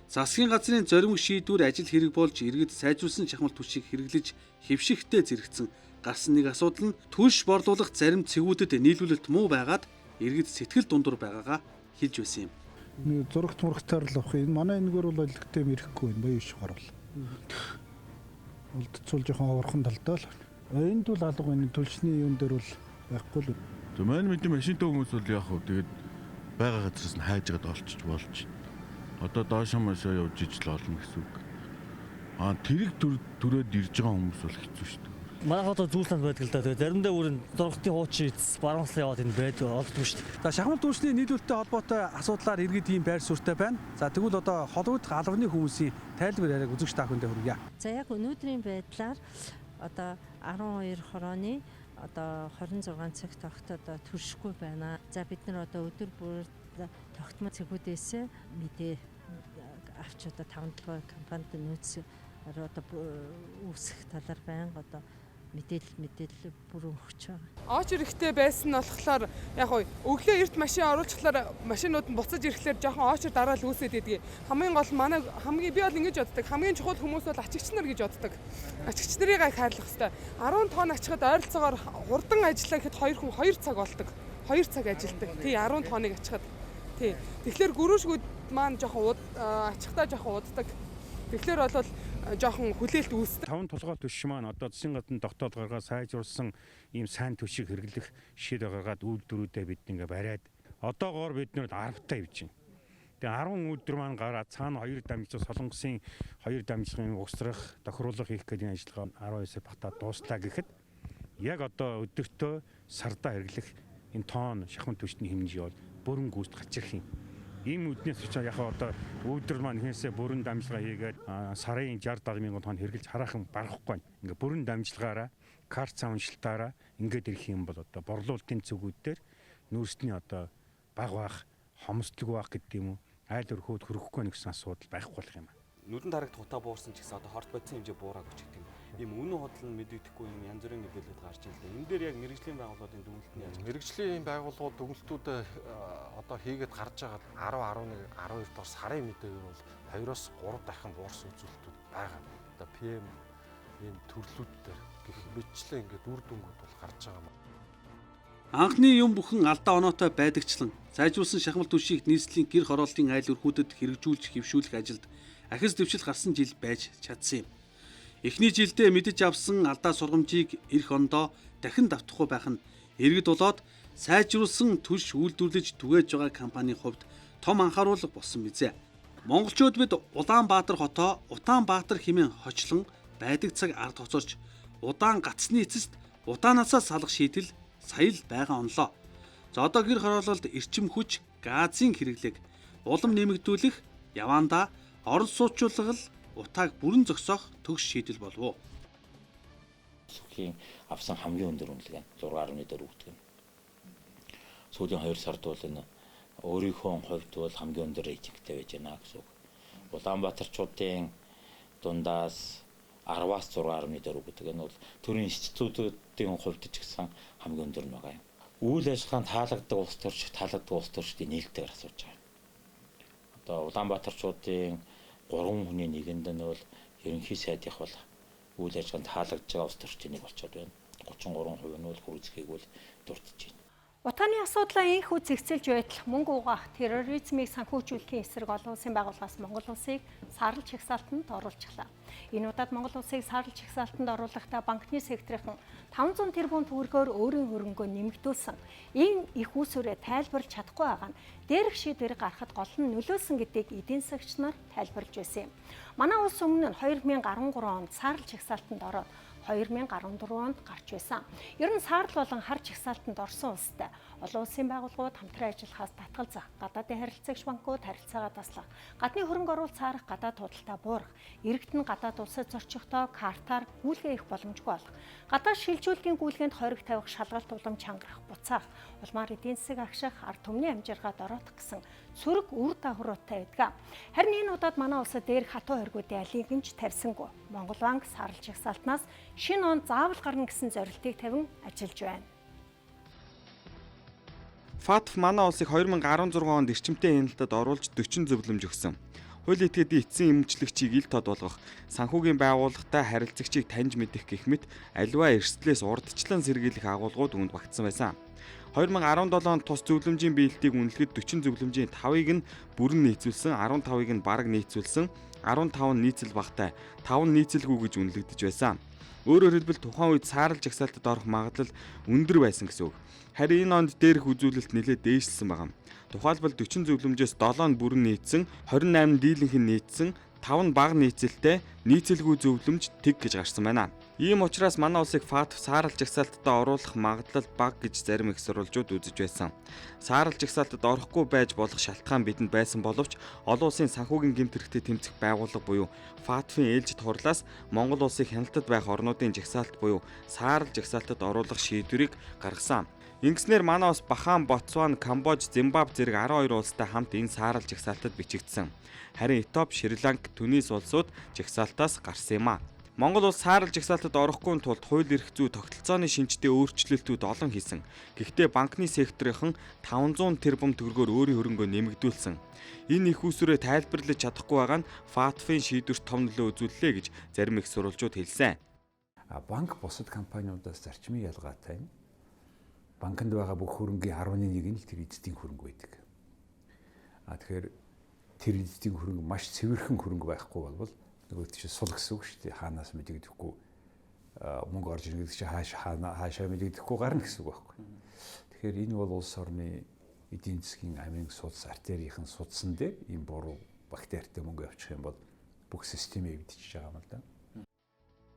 Засгийн газрын зоримог шийдвэр ажил хэрэг болж иргэд сайжруулсан шахмал түлшийг хэрэглэж хэвшигтэй зэрэгцэн гарсан нэг асуудал нь түлш борлуулах зарим цэгүүдэд нийлүүлэлт муу байгаад иргэд сэтгэл дундуур байгаагаа хэлж байсан юм. Нэг зурагт мурагтаар л авах энэ манай энэгээр бол олигтой мэрэхгүй юм боёо шиг гарвал. Улдцуул жоохон уурхан талдаа л. Энд бол алга энэ түлшний юм дээр бол байхгүй л. Манай мэдээ машинтай хүмүүс бол яг хөө тэгээд байгаа газраас нь хайжгаад олчих болж. Одоо доошоо машаа явж ижил олно гэсэн үг. Тэрэг төрөөд ирж байгаа хүмүүс бол хэцүү шүү дээ. Манай одоо зүйлсэнд байдаг л да. Тэгээд заримдаа бүрэн зургтын хуучин баруунсаа яваад энэ байдаг олддог шүү дээ. За шахмал түлшний нийлүүлэлттэй холбоотой асуудлаар иргэд ийм байр суурьтай байна. За тэгвэл одоо холбогд албаны хүмүүсийн тайлбар яриаг үзэгч та бүхэндээ хүргье. За яг өнөөдрийн байдлаар одоо 12 хорооны одоо 26 цагт огт одоо төршгүй байна. За бид нар одоо өдөр бүр тогтмол цэгүүдээс мэдээ авч одоо 5 дугаар компанид нөөц одоо үүсэх талаар байнга одоо мэдээлэл бүрэн өгч байгаа. Очор ихтэй байсан нь болохоор яг өглөө эрт машин оруулчихлаар машинууд нь буцаж ирэхлээр жоохон очор дараал үүсээд идэг. Хамгийн гол манай би бол ингэж боддог. Хамгийн чухал хүмүүс бол ачигч нар гэж боддог. Ачигч нарыг хайрлах хэрэгтэй. 10 тонн ачихад ойролцоогоор хурдан ажиллаа гэхэд 2 хүн 2 цаг болдог. 2 цаг ажилладаг. Тий 10 тонныг ачихад. Тий. Тэгэхээр гөрөөшгүүд маань жоохон ачихтаа жоохон уддаг. Тэгэхээр бол жоохон хүлээлт үүсдэг. 5 толгой түвш маань одоо засгийн газрын тогтоол гаргаад сайжруулсан ийм сайн түвшийг хэрэглэх жишээ гаргаад үйлдвэрүүдэд бид ингээ бариад одоогоор бид нэр 10-таа явж байна. Тэгээ 10 үйлдвэр маань гараад цаана 2 дамжлаг солонгосын 2 дамжлагын угсрах, тохируулах хийх гэдэг ажиллагаа 19-ээр батаа дуустаа гэхэд яг одоо өдөртөө сардаа хэрэглэх энэ тонн шахмал түвшний хэмжээ бол бүрэн гүйцэд гарч ирэх юм. Ийм үднээс учраас яг одоо үйлдвэр маань ихэнсээ бүрэн дамжлага хийгээд сарын 60-70 мянган тонн хэрэглэж хараахан барахгүй. Ингээ бүрэн дамжлагаараа карт цаавшилтаараа ингээд ирэх юм бол одоо борлуулалтын зүгүүдээр нүүрсний одоо баг баах, хомсдлог баах гэдэг юм уу, айл өрхөөд хөрөхгүй гэсэн асуудал байхгүй болох юм. Нүдэнд харагдах утаа буурсан ч гэсэн одоо хорт бодсон хэмжээ буураагүй ч гэдэг юм. Ийм үнэн худлал нь мэдэгдэхгүй юм янз бүрийн мэдээлэлд гарч ирэл дээ. Энэ дээр яг мэрэгжлийн байгууллагын дүгнэлт нь яаж? Мэрэгжлийн байгууллагууд дүгнэлтүүд одоо хийгээд гарч байгаа 10, 11, 12 дахь сарын мэдээгээр бол 2-оос 3 дахин буурсан үзүүлэлтүүд байгаа. Одоо PM энэ төрлүүд дээр гэх мэтчлэн ингээд үр дүнгууд бол гарч байгаа юм. Анхны юм бүхэн алдаа оноотой байдагчлан сайжруулсан шахмал түвшийг нийслэлийн гэр хорооллын айл өрхүүдэд хэрэгжүүлж хөвшүүлэх ажилд ахис дэвшил гарсан жил байж чадсан юм. Эхний жилдээ мэдэж авсан алдаа сургамжийг эх ондоо дахин давтахгүй байх нь иргэд болоод сайжруулсан түлш үйлдвэрлэж түгээж байгаа компанийн хувьд том анхааруулга болсон бизээ. Монголчууд бид Улаанбаатар хотоо Утаанбаатар хэмээн хочлон байдаг цаг ард хоцорч удаан гацсны эцэст удаанасаа салах шийдэл сая л байгаа онлоо. За одоо гэр хороололд эрчим хүч, газын хэрэглээг улам нэмэгдүүлэх, явандаа орон суучлал утааг бүрэн зогсоох төгс шийдэл болов. Сүүлийн авсан хамгийн өндөр үнэлгээ 6.4 өгдөг. Сүүлийн 2 сард бол энэ өөрийнхөө хувьд бол хамгийн өндөр рейтингтэй байж байна гэсэн үг. Улаанбаатарчуудын дундаас 10-аас 6.4 гэдэг нь бол төрийн институтуудын хувьд ч гэсэн хамгийн өндөр нь байгаа юм. Үйл ажиллагаанд таалагддаг улс төрчдийн нээлттэйгээр асууж байгаа. Одоо Улаанбаатарчуудын 3 хүний нэгэнд нь бол ерөнхий сайдынх бол үйл ажиллагаанд таалагдж байгаа улс төрчдийн нэг болчиход байна. 33% нь бол хүрэлцэхийг бол дурдж байна. Утааны асуудлаа инхүү зэгцэлж байтал мөнгө угаах терроризмыг санхүүжүүлэхийн эсрэг олон улсын байгууллагаас Монгол улсыг саарл чагсаалтанд оруулчихлаа. Энэ удаад Монгол улсыг саарл чагсаалтанд оруулахдаа банкны секторын 500 тэрбум төгрөгөөр өөрийн хөрөнгөө нэмэгдүүлсэн. Энэ их үүсвэрээ тайлбарлаж чадахгүй байгаа нь дээрх шийдвэр гаргахад гол нь нөлөөлсөн гэдгийг эдийн засагч нар тайлбарлаж байсан юм. Манай улс өмнө нь 2013 онд саарл чагсаалтанд ороод 2014 онд гарч байсан. Ер нь саарл болон хар чагсаалтанд орсон улстай олон улсын байгууллагууд хамтран ажиллахаас татгалзах, гадаадын харилцагч банкуд харилцаагаа таслах, гадны хөрөнгө оруулалт саарах, гадаад худалдаа буурах, иргэд нь гадаад улсад зорчихдоо картаар гүйлгээ их боломжгүй болох, гадаад шилжүүлгийн гүйлгээнд хориг тавих, шалгалт улам чангарах, буцаах, улмаар эдийн засаг агших, ард түмний амжиргаад ороодох гэсэн сөрөг үр дагавартай байдаг. Харин энэ удаад манай улсад дээрх хатуу хоригуудын алийг нь ч тавьсангүй. Монгол банк саарл чагсаалтнаас шинэ онд заавал гарна гэсэн зорилтыг тавин ажиллаж байна. ФАТФ манай улсыг 2016 онд эрчимтэй хяналтад оруулж 40 зөвлөмж өгсөн. Хууль этгээдийн эцсийн эмчлэгчийг ил тод болгох, санхүүгийн байгууллагатай харилцагчийг таньж мэдэх гэх мэт аливаа эрсдлээс урдчлан сэргийлэх агуулгууд үүнд багтсан байсан. 2017 онд тус зөвлөмжийн биелэлтийг үнэлэхэд 40 зөвлөмжийн 5-ыг нь бүрэн нийцүүлсэн, 15-ыг нь бараг нийцүүлсэн, 15 нь нийцэл багтай, 5 нь нийцэлгүй гэж үнэлэгдэж байсан. Өөрөөр хэлбэл тухайн үед саарл жагсаалтад орох магадлал өндөр байсан гэсэн үг. Харин энэ онд дээрх үзүүлэлт нэлээд дээшлсэн байна. Тухайлбал 40 зөвлөмжөөс 7 нь бүрэн нийцсэн, 28 нь дийлэнх нь нийцсэн, 5 нь бага нийцэлтэй, нийцэлгүй зөвлөмж тэг гэж гарсан байна. Ийм учраас манай улсыг ФАТФ саарл жагсаалтад оруулах магадлал бага гэж зарим их сурвалжууд үзэж байсан. Саарл жагсаалтад орохгүй байж болох шалтгаан бидэнд байсан боловч олон улсын санхүүгийн гэмт хэрэгтээ тэмцэх байгууллага буюу ФАТФ-ийн ээлжид хурлаас Монгол улсыг хяналтад байх орнуудын жагсаалт буюу саарл жагсаалтад оруулах шийдвэрийг гаргасан. Ингэснээр манай улс Бахаан, Ботсван, Камбож, Зимбабwe зэрэг 12 улстай хамт энэ саарл жагсаалтад бичигдсэн. Харин Этиоп, Шри-Ланк, Түнис улсууд жагсаалтаас гарсан юм а. Монгол улс саарл жагсаалтад орохгүй тулд хууль эрх зүй тогтолцооны шинжтэй өөрчлөлтүүд олон хийсэн. Гэхдээ банкны секторынхан 500 тэрбум төгрөгөөр өөрийн хөрөнгөө нэмэгдүүлсэн. Энэ их үүсвэрээ тайлбарлаж чадахгүй байгаа нь ФАТФ-ийн шийдвэрт том нөлөө үзүүллээ гэж зарим их сурвалжууд хэлсэн. Банк бусад компаниудаас зарчмын ялгаатай нь банкнд байгаа бүх хөрөнгийн 11% нь л тэр эзэдийн хөрөнгө байдаг. Тэгэхээр тэр эзэдийн хөрөнгө маш цэвэрхэн хөрөнгө байхгүй болбол нөгөө чинь сул гэсэн үг шүү дээ. Хаанаас мэдэгдэхгүй мөнгө орж ирнэ гэдэг чинь хаашаа мэдэгдэхгүй гарна гэсэн үг байхгүй. Тэгэхээр энэ бол улс орны эдийн засгийн амин судас артерийн судсан дээр ийм буруу бактеритай мөнгө явуучих юм бол бүх системээ эвдчихэж байгаа юм л да.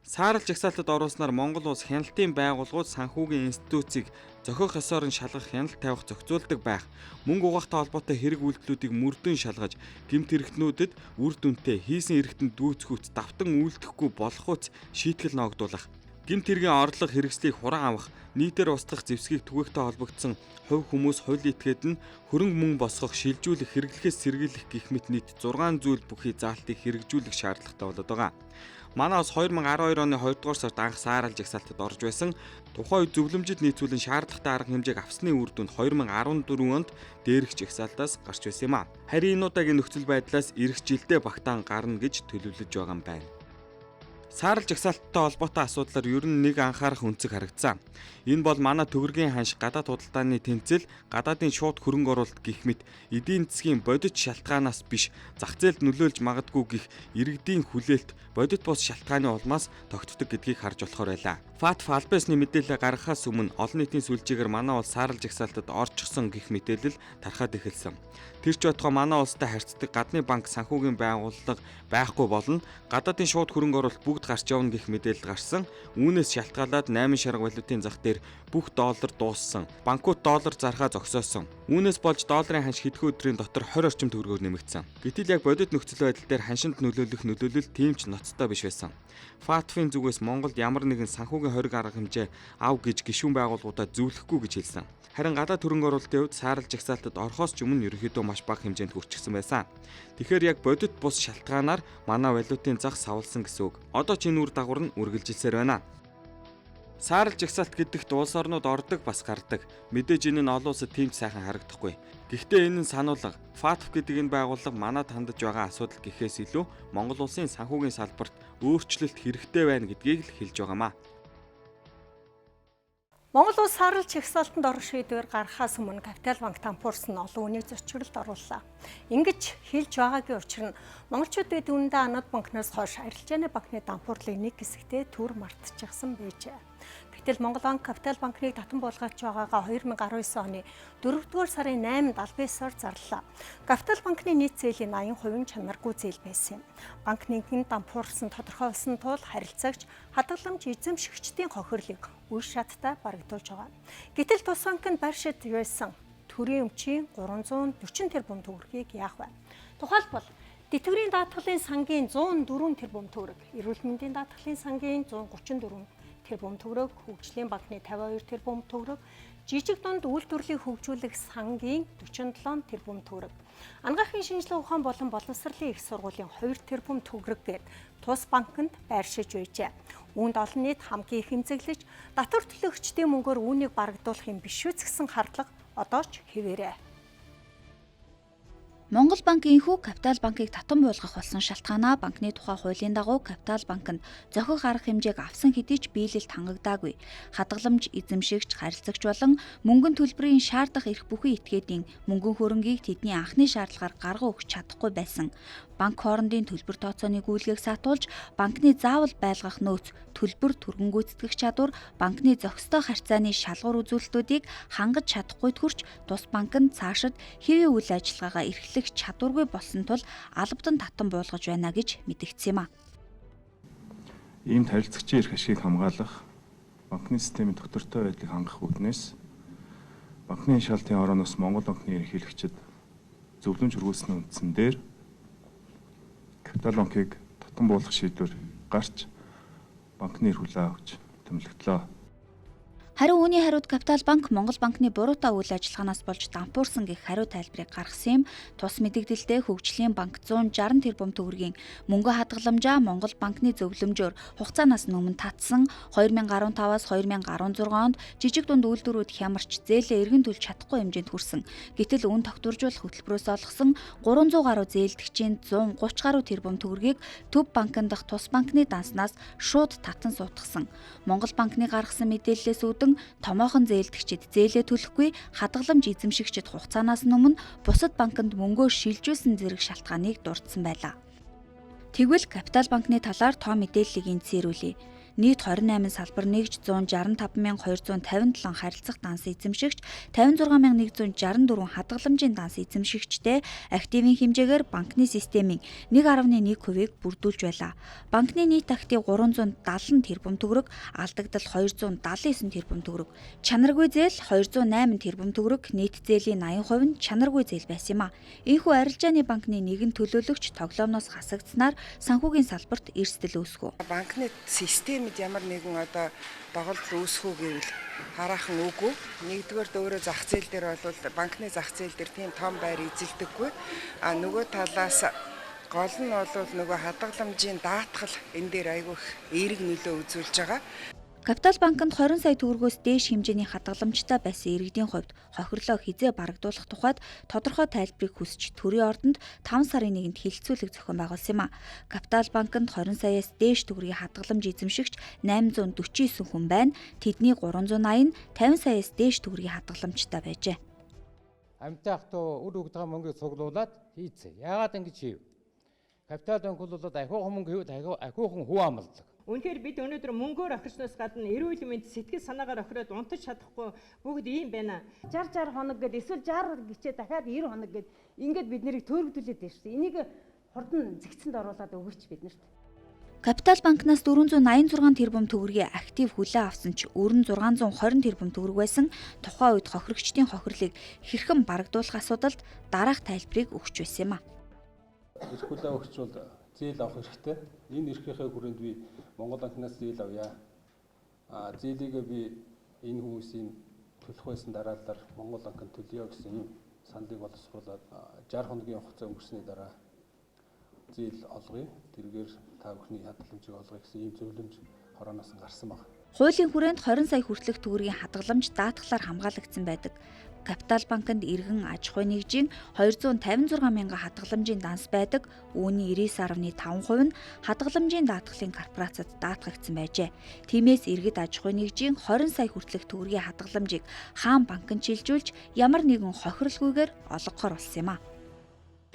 Саарл жагсаалтад оруулснаар Монгол улс хяналтын байгууллагууд санхүүгийн институцийг зохиох ёсоор нь шалгах, хяналт тавих зохицуулдаг байх, мөнгө угаахтай холбоотой хэрэг үйлдэлүүдийг мөрдөн шалгаж, гэмт хэрэгтнүүдэд үр дүнтэй хийсэн эрхтэнд дүүцэхүйц давтан үйлдэхгүй болохуйц шийтгэл ногдуулах, гэмт хэргийн орлого хэрэгслийг хуран авах, нийтээр устгах зэвсгийг түгээхтэй холбогдсон хувь хүмүүс хууль этгээд нь хөрөнгө мөнгө босгох, шилжүүлэх, хэрэглэхээс сэргийлэх гэх мэт нийт 6 зүйл бүхий заалтыг хэрэгжүүлэх шаардлагатай болоод байгаа. Манай улс 2012 оны 2 дугаар сард анх саарл жагсаалтад орж байсан. Тухайн үед зөвлөмжид нийцүүлэн шаардлагатай арга хэмжээг авсны үр дүнд 2014 онд дээрх жагсаалтаас гарч байсан юм а. Харин энэ удаагийн нөхцөл байдлаас ирэх жилдээ багтаан гарна гэж төлөвлөж байгаа юм байна. Саарл жагсаалттай холбоотой асуудлаар ер нь нэг анхаарах үнцэг харагдсан. Энэ бол манай төгрөгийн ханш гадаад худалдааны тэнцэл, гадаадын шууд хөрөнгө оруулалт гэх мэт эдийн засгийн бодит шалтгаанаас биш зах зээлд нөлөөлж магадгүй гэх иргэдийн хүлээлт бодит бус шалтгааны улмаас тогтдог гэдгийг харж болохоор байлаа. ФАТФ албаасны мэдээлэл гаргахаас өмнө олон нийтийн сүлжээгээр манай улс саарл жагсаалтад орчихсон гэх мэдээлэл тархаад эхэлсэн. Тэр ч байтугай манай улстай харьцдаг гадны банк санхүүгийн байгууллага байхгүй болно. Гадаадын шууд хөрөнгө оруулалт бүгд гарч явна гэх мэдээлэл гарсан. Үүнээс шалтгаалаад 8 шарга валютын зах дээр бүх доллар дууссан. Банкуд доллар зархаа зогсоосон. Үүнээс болж долларын ханш хэдхэн өдрийн дотор 20 орчим төгрөгөөр нэмэгдсэн. Гэтэл яг бодит нөхцөл байдал дээр ханшинд нөлөөлөх нөлөөлөл тийм ч ноцтой биш байсан. ФАТФ-ийн зүгээс Монголд ямар нэгэн санхүүгийн хориг арга хэмжээ ав гэж гишүүн байгууллагуудаа зөвлөхгүй гэж хэлсэн. Харин гадаад хөрөнгө оруулалтын хувьд саарл жагсаалтад орохоос ч өмнө ерөнхийдөө маш бага хэмжээнд хүрчихсэн байсан. Тэгэхээр яг бодит бус шалтгаанаар манай валютын зах савлсан гэсэн үг. Одоо ч энэ үр дагавар нь үргэлжилсээр байна. Саарл жагсаалт гэдэгт улс орнууд ордог бас гардаг. Мэдээж энэ нь олон улсад тийм ч сайхан харагдахгүй. Гэхдээ энэ нь сануулга. ФАТФ гэдэг энэ байгууллага манад хандаж байгаа асуудал гэхээс илүү Монгол улсын санхүүгийн салбарт өөрчлөлт хэрэгтэй байна гэдгийг л хэлж байгаамаа. Монгол улс саарл жагсаалтанд орох шийдвэр гаргахаас өмнө Капитал банк тампуурсан олон үнийг зочирлолд орууллаа. Ингэж хэлж байгаагийн учир нь монголчууд бид үүндээ анод банкнаас хойш арилжааны банкны дампуурлыг нэг хэсэгтээ төр мартчихсан байжээ. Гэтэл Монгол банк Капитал банкныг татан буулгаж байгаагаа 2019 оны 4-р сарын 8-нд албаесаар зарлаа. Капитал банкны нийт зээлийн 80% чанаргүй зээл байсан юм. Банк нэгэн дампуурсан тодорхойлсон тул харилцагч хадгаламж эзэмшигчдийн хохирлыг үе шаттай барагдуулж байгаа. Гэтэл тус банкнд байршид байсан төрийн өмчийн 340 тэрбум төгрөгийг яах вэ? Тухайлбал тэтгэврийн даатгалын сангийн 104 тэрбум төгрөг, эрүүл мэндийн даатгалын сангийн 134 тэрбум төгрөг, хөгжлийн банкны 52 тэрбум төгрөг, жижиг дунд үйлдвэрлэлийг хөгжүүлэх сангийн 47 тэрбум төгрөг, анагаахын шинжилгээ ухаан болон боловсролын их сургуулийн 2 тэрбум төгрөггээд тус банкнд байршиж байжээ. Үүнд олон нийт хамгийн их эмзэглэж, татвар төлөгчдийн мөнгөөр үүнийг барагдуулах юм биш үү гэсэн хардлага одоо ч хэвээрээ. Монгол банк энхүү Капитал банкыг татан буулгах болсон шалтгаанаа банкны тухай хуулийн дагуу Капитал банкнд зохих арга хэмжээг авсан хэдий ч биелэлд хангагдаагүй. Хадгаламж, эзэмшигч, харилцагч болон мөнгөн төлбөрийн шаардах эрх бүхий этгээдийн мөнгөн хөрөнгийг тэдний анхны шаардлагаар гарган өгч чадахгүй байсан. Банк хоорондын төлбөр тооцооны гүйлгээг сатуулж, банкны заавал байлгах нөөц, төлбөр түргэн гүйцэтгэх чадвар, банкны зохистой харьцааны шалгуур үзүүлэлтүүдийг хангаж чадахгүй төрч тус банкнд цаашид хэвийн үйл ажиллагаагаа эрхлэх чадваргүй болсон тул албадан татан буулгаж байна гэж мэдэгдсэн юм а. Иймд харилцагчийн эрх ашгийг хамгаалах, банкны системийн доктортой байдлыг хангах үүднээс банкны шалтгааны орооноос Монгол банкны ерөнхийлөгчид зөвлөмж хүргүүлсэний үндсэн дээр Капитал банкыг татан буулгах шийдвэр гарч банкны эрх хүлээн авч томилогдлоо. Харин үүний хариуд Капитал банк Монгол банкны буруутай үйл ажиллагаанаас болж дампуурсан гэх хариу тайлбарыг гаргасан юм. Тус мэдээлэлдээ хөгжлийн банк 160 тэрбум төгрөгийн мөнгө хадгаламжаа Монгол банкны зөвлөмжөөр хугацаанаас өмнө татсан 2015-аас 2016 онд жижиг дунд үйлдвэрүүд хямарч зээлээ эргэн төлж чадахгүй хэмжээнд хүрсэн. Гэтэл үүн тогтворжуулах хөтөлбөрөөс олгосон 300 гаруй зээлдэгчийн 130 гаруй тэрбум төгрөгийг төв банкнд дах тус банкны данснаас шууд татан суутгасан. Монгол банкны гаргасан мэдээллээс үүдэн томоохон зээлдэгчид зээлээ төлөхгүй, хадгаламж эзэмшигчид хугацаанаас өмнө бусад банкнд мөнгөө шилжүүлсэн зэрэг шалтгааныг дурдсан байлаа. Тэгвэл Капитал банкны талаар тоо мэдээллийг эндсээрүүлье. Нийт 28 салбар нэгж 165,257 харилцах данс эзэмшигч, 56,164 хадгаламжийн данс эзэмшигчтэй активын хэмжээгээр банкны системийн 1.1%-ийг бүрдүүлж байлаа. Банкны нийт актив 370 тэрбум төгрөг, алдагдал 279 тэрбум төгрөг, чанаргүй зээл 208 тэрбум төгрөг, нийт зээлийн 80% нь чанаргүй зээл байсан юм а. Энэхүү арилжааны банкны нэгэн төлөөлөгч тоглоомноос хасагдсанаар санхүүгийн салбарт эрсдэл үүсгэв. Банкны систем ямар нэгэн одоо доголдол үүсэх үү гэвэл хараахан үгүй. Нэгдүгээр дөөрөө зах зээл дээр бол банкны зах зээл дээр тийм том байр эзэлдэггүй. А нөгөө талаас гол нь бол нөгөө хадгаламжийн даатгал энэ дээр айгүй их эерэг нөлөө үзүүлж байгаа. Капитал банкнд 20 сая төгрөгөөс дээш хэмжээний хадгаламжтай байсан иргэдийн хувьд хохирлоо хизээ барагдуулах тухайд тодорхой тайлбарыг хүсч төрийн ордонд 5 сарын 1-нд хилцүүлэг зохион байгуулсан юм а. Капитал банкнд 20 саяас дээш төгрөгийн хадгаламж эзэмшигч 849 хүн байна. Тэдний 380 нь 50 саяас дээш төгрөгийн хадгаламжтай байжээ. Амьтаа хатуу үр өгдөг мөнгөийг цуглуулад хийцээ. Яагаад ингэж хийв? Капитал банк бол ахиухан мөнгө хийвэл ахиухан хүү амлдаг. Үнэхээр бид өнөөдөр мөнгөөр охирсноос гадна эрүүл мэнд сэтгэл санаагаар охироод унтаж чадахгүй бүгд ийм байна. 60 хоног гээд эсвэл 60 гिचээ дахиад 90 хоног гээд ингээд бид нарыг төөрөгдүүлээд байна шүү дээ. Энийг хурдан зэгцэнд оруулаад өгөөч биднэрт. Капитал банкнаас 486 тэрбум төгрөгийн актив хүлээн авсан ч өрн 620 тэрбум төгрөг байсан тухайн үед хохирогчдын хохирлыг хэрхэн барагдуулах асуудалд дараах тайлбарыг өгч байсан юм а. Эрх хүлээн өгч бол зээл авах хэрэгтэй. Энэ эрхийнхээ хүрээнд би Монгол банкнаас зээл авъя. Зээлийгээ би энэ хүмүүсийн төлөх байсан дараалал Монгол банкнд төлөё гэсэн юм саналыг боловсруулад 60 хоногийн хугацаа өнгөрсөний дараа зээл олгоё. Тэргээр та бүхний хадгаламжийг олгоё гэсэн ийм зөвлөмж хорооноос гарсан байна. Хуулийн хүрээнд 20 сая хүртэлх төгрөгийн хадгаламж даатгалаар хамгаалагдсан байдаг. Капитал банкнд иргэн аж ахуй нэгжийн 256 мянган хадгаламжийн данс байдаг. Үүний 99.5% нь хадгаламжийн даатгалын корпорацид даатгагдсан байжээ. Тиймээс иргэд аж ахуй нэгжийн 20 сая хүртэлх төгрөгийн хадгаламжийг хаан банкнд шилжүүлж ямар нэгэн хохирлгүйгээр олгохоор болсон юм а.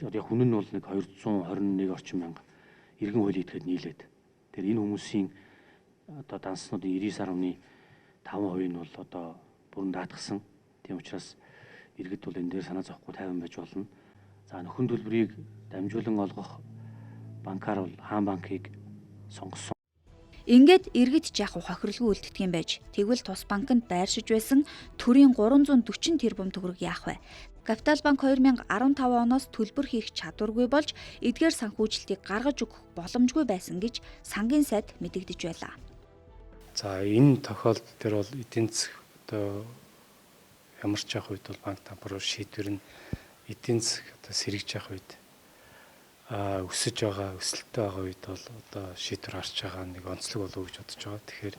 Тэгээд хүн нь бол нэг 221 орчим мянга иргэн хууль идэхэд нийлээд. Тэр энэ хүмүүсийн одоо данснуудын 99.5% нь бол одоо бүрэн даатгсан. Тийм учраас иргэд бол энэ дээр санаа зовхгүй тайван байж болно. За нөхөн төлбөрийг дамжуулан олгох банкар бол хаан банкыг сонгосон. Ингээд иргэд жаах хохирлгүй үлддэг юм байж. Тэгвэл тус банкнд байршиж байсан төрийн 340 тэрбум төгрөг яах вэ? Капитал банк 2015 оноос төлбөр хийх чадваргүй болж эдгээр санхүүжилтийг гаргаж өгөх боломжгүй байсан гэж сангийн сайд мэдэгдэж байлаа. За энэ тохиолдол дээр бол эдийн засаг одоо ямар ч явах үед бол банк тампруу шийдвэр нь эдийн засаг одоо сэргийж явах үед өсөж байгаа өсөлттэй байгаа үед бол одоо шийдвэр гарч байгаа нэг онцлог болов уу гэж бодож байгаа. Тэгэхээр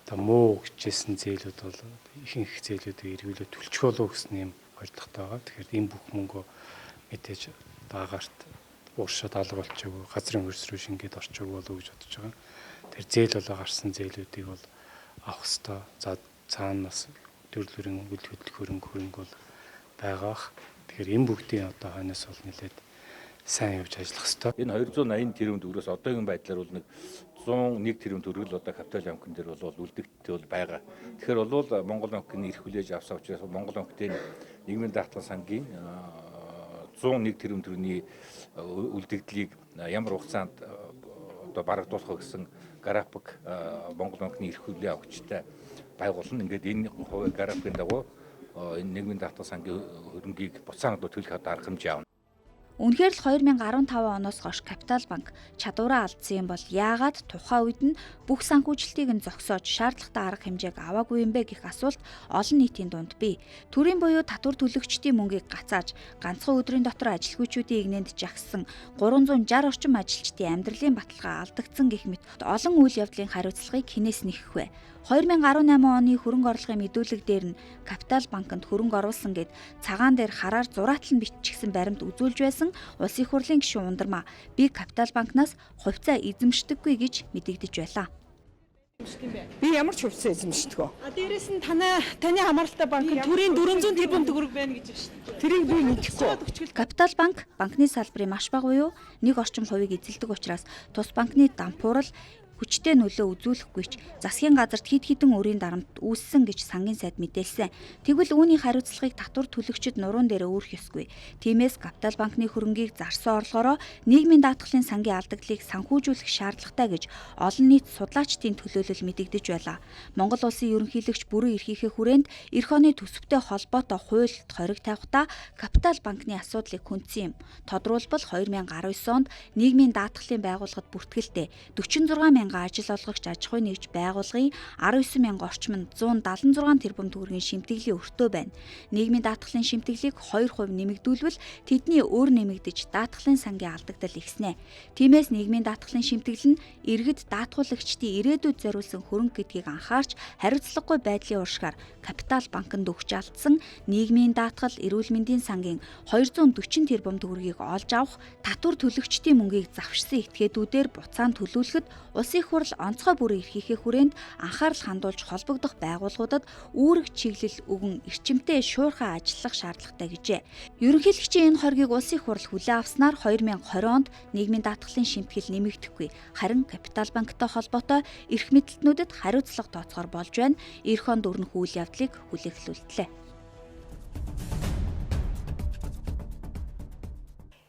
одоо муу гэжсэн зээлүүд бол ихэнх зээлүүдийг эргүүлээд төлчих болов гэсэн юм ойлголттой байгаа. Тэгэхээр энэ бүх мөнгөө мэдээж даагаарт ууршаад алга болчихгүй газрын хөрс рүү шингээд орчихгүй болов уу гэж бодож байгаа. Тэр зээл болоо гарсан зээлүүдийг бол авах хэрэгтэй. За цаанаас төрлөрийн үйл хөдлөх хөрөнгө бол байгаа. Тэгэхээр энэ бүгдийн одоо хойноос бол нэлээд сайн явж ажиллах хэрэгтэй. Энэ 280 тэрбум төгрөгөөс одоогийн байдлаар бол нэг 101 тэрбум төгрөг л одоо капитал банкн дээр бол үлдэгдэлтэй бол байгаа. Тэгэхээр бол Монгол банкны эрх хүлээж авсан учраас Монгол банкны нийгмийн даатгал сангийн 101 тэрбум төгрөгийн үлдэгдлийг ямар хугацаанд одоо барагдуулах гэсэн график Монгол банкны эрх хүлээн авагчтай байгуулна. Ингээд энэ хувийн графикын дагуу энэ нийгмийн даатгал сангийн хөрөнгийг буцаан одоо төлөх арга хэмжээ авна. Үнэхээр л 2015 оноос хойш Капитал банк чадвараа алдсан юм бол яагаад тухайн үед нь бүх санхүүжилтийг нь зогсоож шаардлагатай арга хэмжээг аваагүй юм бэ гэх асуулт олон нийтийн дунд бий. Төрийн буюу татвар төлөгчдийн мөнгийг гацааж ганцхан өдрийн дотор ажилгүйчүүдийн игнэнд жагссан 360 орчим ажилчдын амьдралын баталгаа алдагдсан гэх мэт олон үйл явдлын хариуцлагыг хинээс нэхэх вэ? 2018 оны хөрөнгө оруулалтын мэдүүлэг дээр нь Капитал банкнд хөрөнгө оруулсан гэд цагаан дээр хараар зураатлан биччихсэн баримт үзүүлж байсан Улсын их хурлын гишүүн Ундармаа би Капитал банкнаас хувьцаа эзэмшдэггүй гэж мэдэгдэж байлаа. Би ямар ч хувьцаа эзэмшдэг вэ? Дээрээс нь таны хамааралтай банкнд төрийн 400 тэрбум төгрөг байна гэж байна шүү дээ. Тэрийг би мэдэхгүй. Капитал банк банкны салбарын маш бага буюу 1 орчим хувийг эзэлдэг учраас тус банкны дампуурал хүчтэй нөлөө үзүүлэхгүй ч засгийн газарт хэд хэдэн өрийн дарамт үүссэн гэж сангийн сайд мэдээлсэн. Тэгвэл үүний хариуцлагыг татвар төлөгчид нуруунд дээр өөрөх ёсгүй. Тиймээс Капитал банкны хөрөнгийг зарсан орлогоороо нийгмийн даатгалын сангийн алдагдлыг санхүүжүүлэх шаардлагатай гэж олон нийт судлаачдын төлөөлөл мэдэгдэж байлаа. Монгол улсын ерөнхийлөгч бүрэн эрхийнхээ хүрээнд эх оны төсөвтэй холбоотой хуульд хориг тавихдаа Капитал банкны асуудлыг хүндсэн юм. Тодорхойлбол 2019 онд нийгмийн даатгалын байгууллагад бүртгэлтэй 46 мянган ажил олгогч аж ахуй нэгж байгууллагын 19 мянга орчим нь 176 тэрбум төгрөгийн шимтгэлийн өртөө байна. Нийгмийн даатгалын шимтгэлийг 2% нэмэгдүүлвэл тэдний өөр нэмэгдэж даатгалын сангийн алдагдал ихснэ. Тиймээс нийгмийн даатгалын шимтгэл нь иргэд даатгуулагчдын ирээдүйд зориулсан хөрөнгө гэдгийг анхаарч хариуцлагагүй байдлын уршгаар Капитал банкнд өгч алдсан нийгмийн даатгал, эрүүл мэндийн сангийн 240 тэрбум төгрөгийг олж авах, татвар төлөгчдийн мөнгийг завшсан этгээдүүдээр буцаан төлүүлэхэд улсын их хурл онцгой бүрэн эрхийнхээ хүрээнд анхаарал хандуулж холбогдох байгууллагуудад үүрэг чиглэл өгөн эрчимтэй шуурхай ажиллах шаардлагатай гэжээ. Ерөнхийлөгчийн энэ хоргийг улсын их хурл хүлээн авснаар 2020 онд нийгмийн даатгалын шимтгэл нэмэгдэхгүй. Харин Капитал банктай холбоотой эрх мэдэлтнүүдэд хариуцлага тооцохоор болж байна. Эх онд өрнөх үйл явдлыг хүлээхлүүлтлээ.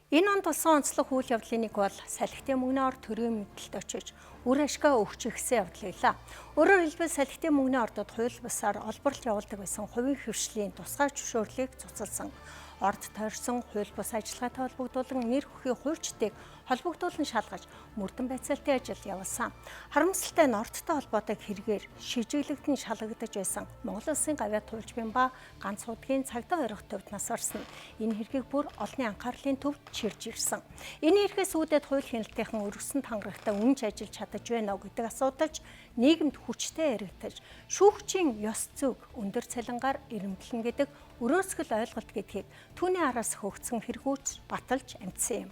Энэ онд болсон онцлог үйл явдлын нэг бол салхитын МҮОНРТ төрийн мэдэлд очиж үр ашгаа өгч ихсэн явдал байлаа. Өөрөөр хэлбэл салхитын МҮОНРТ-д хууль бусаар олборлт явуулдаг байсан хувийн хвшлийн тусгай зөвшөөрлийг цуцалсан. Орд тойрсон хууль бус ажиллагаатай холбогдуулан нэр хүхийн хуульчдыг холбогдуулан шалгаж мөрдөн байцаалтын ажил явуулсан. Харамсалтай нь Норттой холбоотой хэрэгээр шижиглэгдэн шалгагдаж байсан Монгол Улсын гавьяа туйлчмын ба ганц удгийн цагдаа орох төвд нас орсон. Энэ хэргийг бүр олонний анхаарлын төвд чирж ирсэн. Энэ хэрэгээс үүдээд хууль хяналтынхан өргөсөн тангарагтаа үнж ажиллаж чадаж байна уу гэдэг асуудалж нийгэмд хүчтэй яригдаж шүүгчийн ёс зүйг өндөр цалингаар ирэмблэн гэдэг өрөөсгөл ойлголт гэдгийг түүний араас хөгцсөн хэрэгүүч баталж амжсан юм.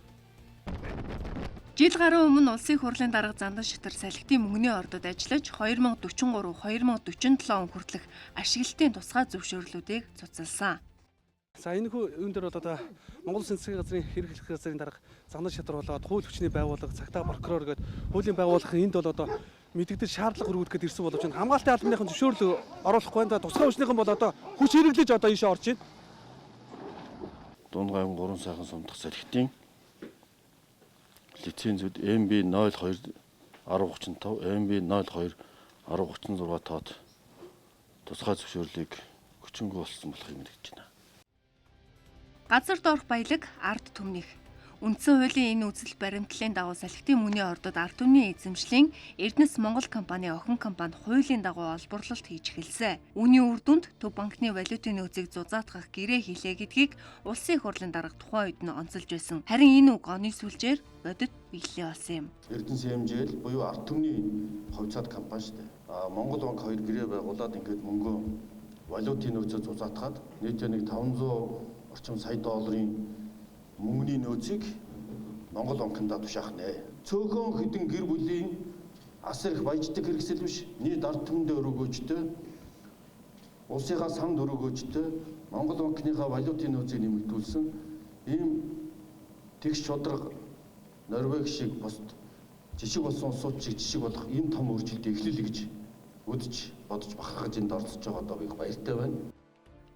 Жил гаруй өмнө улсын хурлын дарга зандан шатар салхитын мөнгөний ордод ажиллаж 2043-2047 он хүртэлх ашиглалтын тусгай зөвшөөрлүүдийг цуцалсан. За энэ юун дээр бол одоо Монгол Улсын засгийн газрын хэрэглэх газрын дарга зандан шатар болоод хууль хүчний байгууллага, цагдаа прокурор гэдэг хуулийн байгууллагын энд бол одоо мэдэгдэл шаардлага өргөдөхөд ирсэн боловч хамгаалтын албаныхан зөвшөөрөл оруулахгүй байна. Тусгай хүчнийхэн бол одоо хүч хэрэглэж одоо ийшээ орж байна. Дунд гайван 3 сайхан сумдах салхитын лицензүүд MB 02 1035, MB 02 1036 тоод тусгай зөвшөөрлийг хүчингүй болсон болохыг мэдгэж байна. Газар доорх баялаг ард түмнийх. Үндсэн хуулийн энэ үзэл баримтлалын дагуу салхитын мөнгөний ордод ард түмний эзэмшлийн Эрдэнэс Монгол компани охин компанид хуулийн дагуу олборлолт хийж эхэлсэн. Үүний үр дүнд төв банкны валютын нөөцийг зузаатгах гэрээ хийлээ гэдгийг улсын их хурлын дарга тухайн үед нь онцолж байсан. Харин энэ үг оны сүлжээр бодит биелэлээ болсон юм. Эрдэнэс MJL буюу ард түмний хувьцаат компани шүү дээ. Монгол банк 2 гэрээ байгуулад ингээд мөнгөө валютын нөөцөө зузаатгаад нийтдээ 500 орчим сая долларын мөнгөний нөөцийг Монгол банкнда тушаах нэ. Цөөхөн хэдэн гэр бүлийн асар их баяждаг хэрэгсэл биш. Нийт ард түмэндээ өрөөгөөжтэй улсынхаа санд өрөөгөөжтэй Монгол банкныхаа валютын нөөцийг нэмэгдүүлсэн ийм тэгш шударга Норвеги шиг бусд жишг болсон улсууд шиг жишг болох ийм том өөрчлөлтийг эхлүүлэх гэж үдж бодож бахархаж энд оролцож байгаа доо их баяртай байна.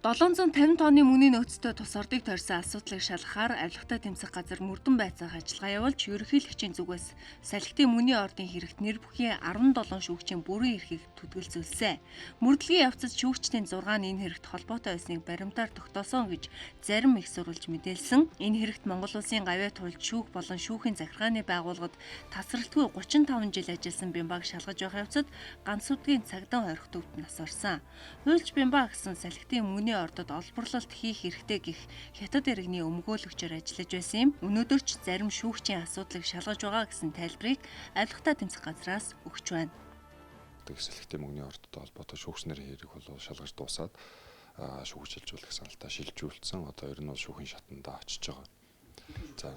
750 тонны мөнгөний нөөцтэй тус ордыг тойрсон асуудлыг шалгахаар авилгатай тэмцэх газар мөрдөн байцаах ажиллагаа явуулж ерөнхийлөгчийн зүгээс салхитын мөнгөний ордын хэрэгт нэр бүхийн 17 шүүгчийн бүрэн эрхийг түтгэлзүүлсэн. Мөрдлөгийн явцад шүүгчдийн 6 нь энэ хэрэгт холбоотой байсныг баримтаар тогтоосон гэж зарим их сурвалж мэдээлсэн. Энэ хэрэгт Монгол Улсын гавьяа туйлж шүүх болон шүүхийн захиргааны байгууллагад тасралтгүй 35 жил ажилласан Бямбаг шалгаж байх явцад ганц удгийн цагдаа хорих төвд нас орсон. Хуульч Бямбаг гэсэн салхитын мөнгөний ордод олборлолт хийх хэрэгтэй гэх хятад иргэний өмгөөлөгчөөр ажиллаж байсан юм. Өнөөдөр ч зарим шүүгчийн асуудлыг шалгаж байгаа гэсэн тайлбарыг авилгатай тэмцэх газраас өгч байна. Салхитын мөнгөний ордод холбоотой шүүгчнэрийн хэрэг бол шалгаж дуусаад шүүгчилжүүлэх саналтаа шилжүүлсэн. Одоо ер нь бол шүүхийн шатандаа очиж байгаа. За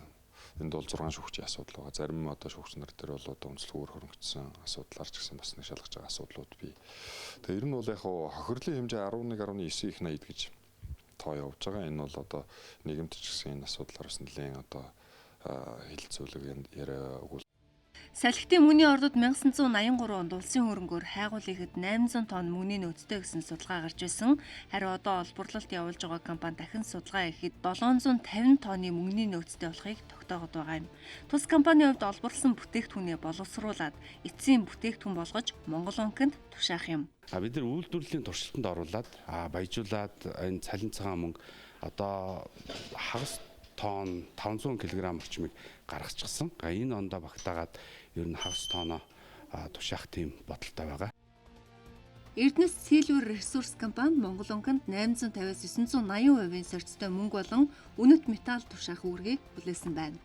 энд бол 6 шүүгчийн асуудал байгаа. Зарим одоо шүүгчнэр дээр бол одоо онцлог өөр хөрөнгөцсөн асуудлаар ч гэсэн бас нэг шалгаж байгаа асуудлууд бий. Тэгээ ер нь бол яг хохирлын хэмжээ 11.9 их 80 гэж тоо явж байгаа. Энэ бол одоо нийгэмд ч гэсэн энэ асуудлаар бас нэлээд одоо хилцүүлэг яриа өгүүл. Салхитын мөнгөний ордод 1983 онд улсын хөрөнгөөр хайгуулъяд 800 тонн мөнгөний нөөцтэй гэсэн судалгаа гарч байсан. Харин одоо олборлолт явуулж байгаа компани дахин судалгаа хийхэд 750 тонны мөнгөний нөөцтэй болохыг тогтоогод байгаа юм. Тус компанийн хувьд олборлсон бүтээгдэхүүнээ боловсруулад эцсийн бүтээгдэхүүн болгож Монгол банкнд тушаах юм. Бид нар үйлдвэрлэлийн туршилтанд оруулаад баяжуулаад энэ цалин цагаан мөнгө одоо хагас тонн 500 кг орчмыг гаргачихсан. Энэ ондоо багтаагаад ер нь хагас тоноо тушаах тийм бодолтой байгаа. Эрдэнэс Сэлвэр ресурс компани Монгол Улсанд 850-аас 980% сорьцтой мөнгө болон үнэт металл тушаах үүргийг хүлээсэн байна.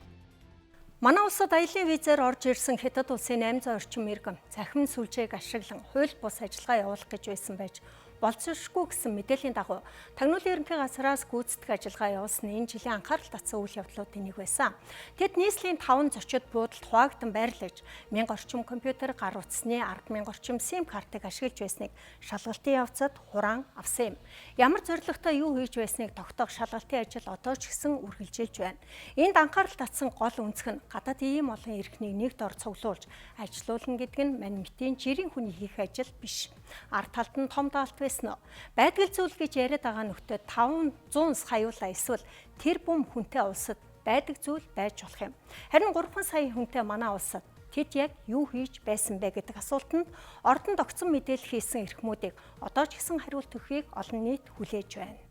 Манай улсад аялын визээр орж ирсэн хятад улсын 800 орчим иргэн цахим сүлжээг ашиглан хууль бус ажиллагаа явуулах гэж байсан байж болцсошгүй гэсэн мэдээллийн дагуу Тагнуулын ерөнхий газраас гүйцэтгэх ажиллагаа явуулсан энэ жилийн анхаарал татсан үйл явдлуудын нэг байсан. Тэд нийслэлийн 5 зочид буудалд хуваагдсан байрлаж 1000 орчим компьютер, гар утасны 10,000 орчим сим картыг ашиглаж байсныг шалгалтын явцад хураан авсан юм. Ямар зорилготой юу хийж байсныг тогтоох шалгалтын ажил одоо ч гэсэн үргэлжилж байна. Энд анхаарал татсан гол үнцг нь гадаад ийм олон эрхнийг нэг дор цуглуулж ажилуулна гэдэг нь мань мэтийн жирийн хүний хийх ажил биш. Ард талд нь том даалт байсан нь байдгал зүйл гэж яриад байгаа нөхдөд 500 хаяулаа эсвэл тэр бүм хүнтэй улсад байдаг зүйл байж болох юм. Харин 3 сая хүнтэй манай улсад тэд яг юу хийж байсан бэ гэдэг асуултанд ордонд огцон мэдээлэл хийсэн эрхмүүдийг одоо ч гэсэн хариулт өгөхийг олон нийт хүлээж байна.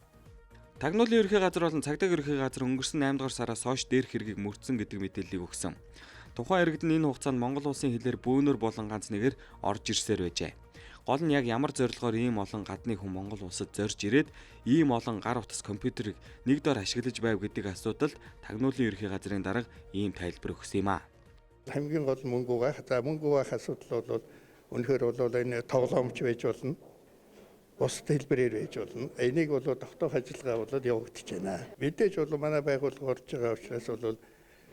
Тагнуулын ерөнхий газар болон цагдаагийн ерөнхий газар өнгөрсөн 8 дугаар сараас хойш дээрх хэргийг мөрдсөн гэдэг мэдээллийг өгсөн. Тухайн иргэд нь энэ хугацаанд Монгол улсын хилээр бөөнөр болон ганц нэгээр орж ирсээр байжээ. Гол нь яг ямар зорилгоор ийм олон гадны хүн Монгол улсад зорж ирээд ийм олон гар утас компьютерийг нэг дор ашиглаж байв гэдэг асуудалд Тагнуулын ерөнхий газрын дарга ийм тайлбар өгсөн юм а. Хамгийн гол мөнгө угаах асуудал бол үнэхээр бол энэ тоглоомч байж болно. Бус хэлбэрээр байж болно. Энийг бол тогтоох ажиллагаа болоод явагдаж байна. Мэдээж бол манай байгууллага орж байгаа учраас бол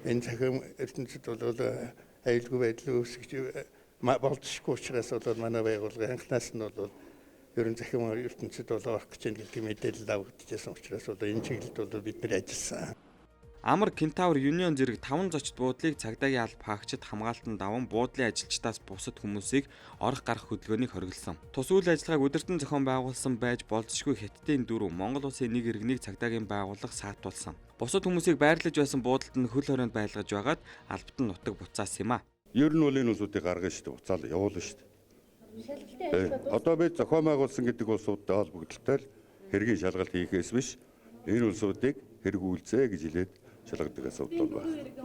энэ цахим ертөнцид бол аюулгүй байдал үүсгэж болцсохгүй учраас бол манай байгууллага анхнаас нь бол ерөн захим ертөнцид бол орох гэж байгаа мэдээлэл авагдчихсан учраас бол энэ чиглэлд бол бид нэр ажилласан. Амар Кентавр Union зэрэг 5 зочид буудлыг цагдаагийн алба хаагчид хамгаалтанд даван буудлын ажилчдаас бусад хүмүүсийг орох гарах хөдөлгөөнийг хориглосон. Тус үйл ажиллагааг удирдан зохион байгуулсан байж болзошгүй Хятадын дөрөв Монгол улсын нэг иргэнийг цагдаагийн байгууллага саатуулсан. Бусад хүмүүсийг байрлаж байсан буудалд нь хөл хорионд байлгаж байгаад албат нь нутаг буцаасан юм а. Ер нь бол энэ улсуудыг гаргана шүү дээ, буцаал явуулна шүү дээ. Одоо бид зохион байгуулсан гэдэг улсуудтай холбогдолтой хэргийн шалгалт хийхээс биш энэ улсуудыг хэрэгүүлцээ гэж хэлээд шалгадаг асуудал байна.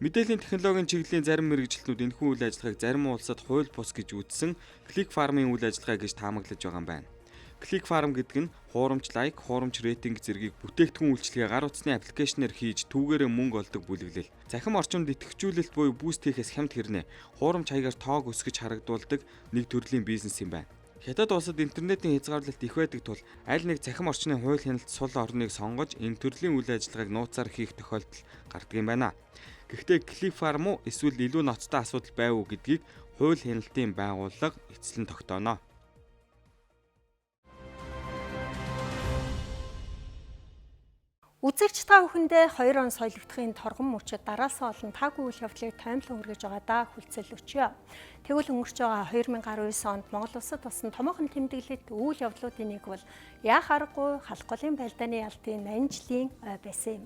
Мэдээллийн технологийн чиглэлийн зарим мэрэгжилтнүүд энэхүү үйл ажиллагааг зарим улсад хууль бус гэж үзсэн клик фармын үйл ажиллагаа гэж таамаглаж байгаа юм байна. Клик фарм гэдэг нь хуурамч лайк, хуурамч рейтинг зэргийг бүтээгдэхүүн үйлчилгээ гар утасны аппликейшнээр хийж түүгээрээ мөнгө олдог бүлэглэл. Захим орчимд идэвхжүүлэлт буюу буст хийхээс хямд хэрнээ хуурамч хаягаар тоог өсгөж харагдуулдаг нэг төрлийн бизнес юм байна. Хятад улсад интернетийн хязгаарлалт их байдаг тул аль нэг захим орчны хууль хяналт сул орныг сонгож энэ төрлийн үйл ажиллагааг нууцаар хийх тохиолдол гардаг юм байна. Гэхдээ клик фарм уу эсвэл илүү ноцтой асуудал байв уу гэдгийг хууль хяналтын байгууллага эцэслэн тогтооно. Үзэгч та бүхэндээ 2 он соёлогдохын торгон мөчөд дараалсан олон таагүй үйл явдлыг таймлан хүргэж байгаадаа хүлцэл өчье. Тэгвэл өнгөрч байгаа 2019 онд Монгол улсад болсон томоохон тэмдэглэлт үйл явдлуудын нэг бол яах аргагүй халах голын байлдааны ялтын 80 жилийн ой байсан юм.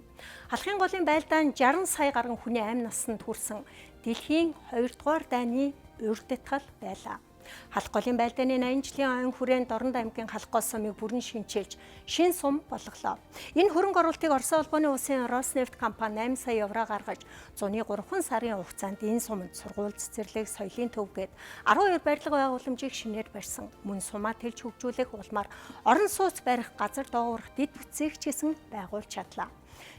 Халахын голын байлдаан 60 сая гаруй хүний амь насанд хүрсэн дэлхийн 2 дугаар дайны урд татгал байлаа. Халах голын байлдааны 80 жилийн ойн хүрээнд Дорнод аймгийн халах гол сумыг бүрэн шинчилж шин сум болголоо. Энэ хөрөнгө оруулалтыг Оросын улбаны улсын Роснефть компани 8 сая евро гаргаж зуны 3 сарын хугацаанд энэ сумд сургууль, цэцэрлэг, соёлын төв гээд 12 барилга байгууламжийг шинээр барьсан. Мөн сумаа тэлж хөгжүүлэх улмаар орон сууц барих, газар доогоорох, дэд бүтцийг ч гэсэн байгуулж чадлаа.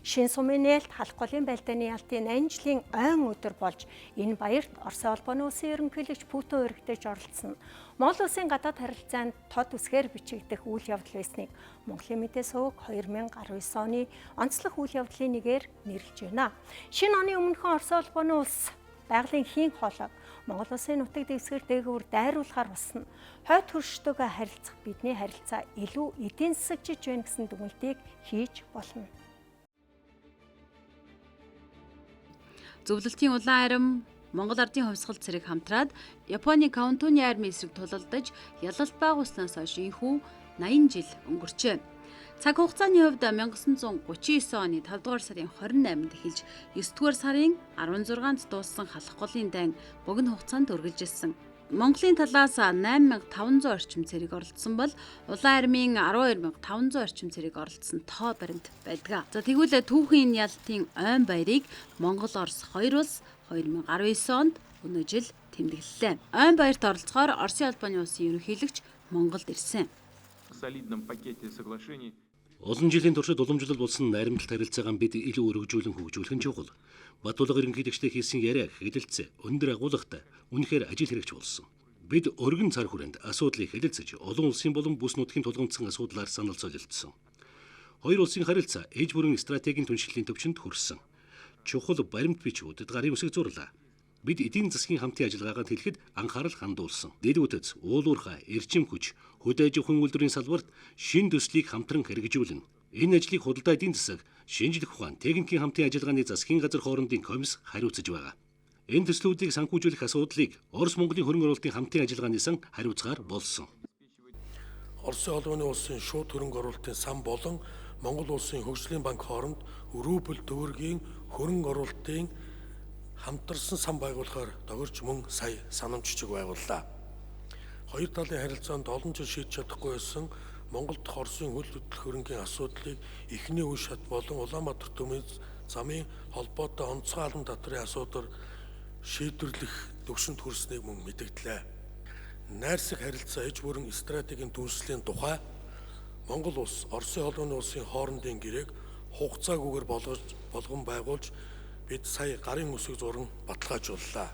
Шин сумын нээлт халах голын байлдааны ялтын 80 жилийн ойн өдөр болж энэ баярт Оросын улбаны улсын ерөнхийлөгч Путин урагдаж оролцсон. Монгол улсын гадаад харилцаанд тод үсгээр бичигдэх үйл явдал байсныг Монголын мэдээ суваг 2019 оны онцлох үйл явдлын нэгээр нэрлэж байна. Шинэ оны өмнөхөн Оросын улбаны улс байгалийн хийн хоолойг Монгол улсын нутаг дэвсгэр дээгүүр дайруулахаар болсон. Хойд хөрштэйгээ харилцах бидний харилцаа илүү эдийн засагчиж байна гэсэн дүгнэлтийг хийж болно. Зөвлөлтийн улаан арим Монгол ардын хувьсгал цэрэг хамтраад Японы Каунтуны армийн эсрэг тулалдаж ялалт байгуулснаас хойш энхүү 80 жил өнгөрчээ. Цаг хугацааны хувьд 1939 оны 5 дугаар сарын 28-нд эхэлж 9 дугаар сарын 16-нд дууссан халах голын дайн богино хугацаанд үргэлжилсэн. Монголын талаас 8500 орчим цэрэг оролцсон бол улаан армийн 12500 орчим цэрэг оролцсон тоо баримт байдаг. За тэгвэл түүхийн ялтын ойн баярыг Монгол Орос хоёр улс 2019 онд өнөө жил тэмдэглэлээ. Айн баярт оролцохоор Оросын албаны улсын ерөнхийлөгч Монголд ирсэн. Олон жилийн туршид уламжлал болсон найрамдалт харилцаагаа бид илүү өргөжүүлэн хөгжүүлэх нь чухал. Батулга ерөнхийлөгчтэй хийсэн яриа хэлэлцээ өндөр агуулгатай үнэхээр ажил хэрэгч болсон. Бид өргөн цар хүрээнд асуудлыг хэлэлцэж олон улсын болон бүс нутгийн тулгамдсан асуудлаар санал солилцсон. Хоёр улсын харилцаа ээж бүрэн стратегийн түншлэлийн төвчөнд хүрсэн. Чухал баримт бичгүүдэд гарын үсэг зурлаа. Бид эдийн засгийн хамтын ажиллагаагаа хэлэхэд анхаарал хандуулсан. Дэд үтэц, уулуурхай, эрчим хүч, хөдөө аж ахуйн үйлдвэрийн салбарт шин төслийг хамтран хэрэгжүүлнэ. Энэ ажлыг худалдаа эдийн засаг, шинжлэх ухаан, техникийн хамтын ажиллагааны засгийн газар хоорондын комисс хариуцаж байгаа. Энэ төслүүдийг санхүүжүүлэх асуудлыг Орос Монголын хөрөнгө оруулалтын хамтын ажиллагааны сан хариуцгаар болсон. Оросын албаны улсын шууд хөрөнгө оруулалтын сан болон Монгол улсын хөгжлийн банк хооронд рубль төгрөгийн хөрөнгө оруулалтын хамтарсан сан байгуулахаар тохирч мөн сая санамжчиг байгууллаа. Хоёр талын харилцаанд олон жил шийдэж чадахгүй байсан Монгол дахь Оросын хөл хөдлөх хөрөнгийн асуудлыг эхний үе шат болон Улаанбаатар төмийн замын холбоотой онцгой алан татрын асуудал шийдвэрлэх төвшөнд хүрснийг мөн мэдгдлээ. Найрсаг харилцаа эж бүрэн стратегийн түншлэлийн тухай Монгол улс Оросын албаны улсын хоорондын гэрээг хугацаагүйгээр болгон байгуулж бид сая гарын үсэг зуран баталгаажууллаа.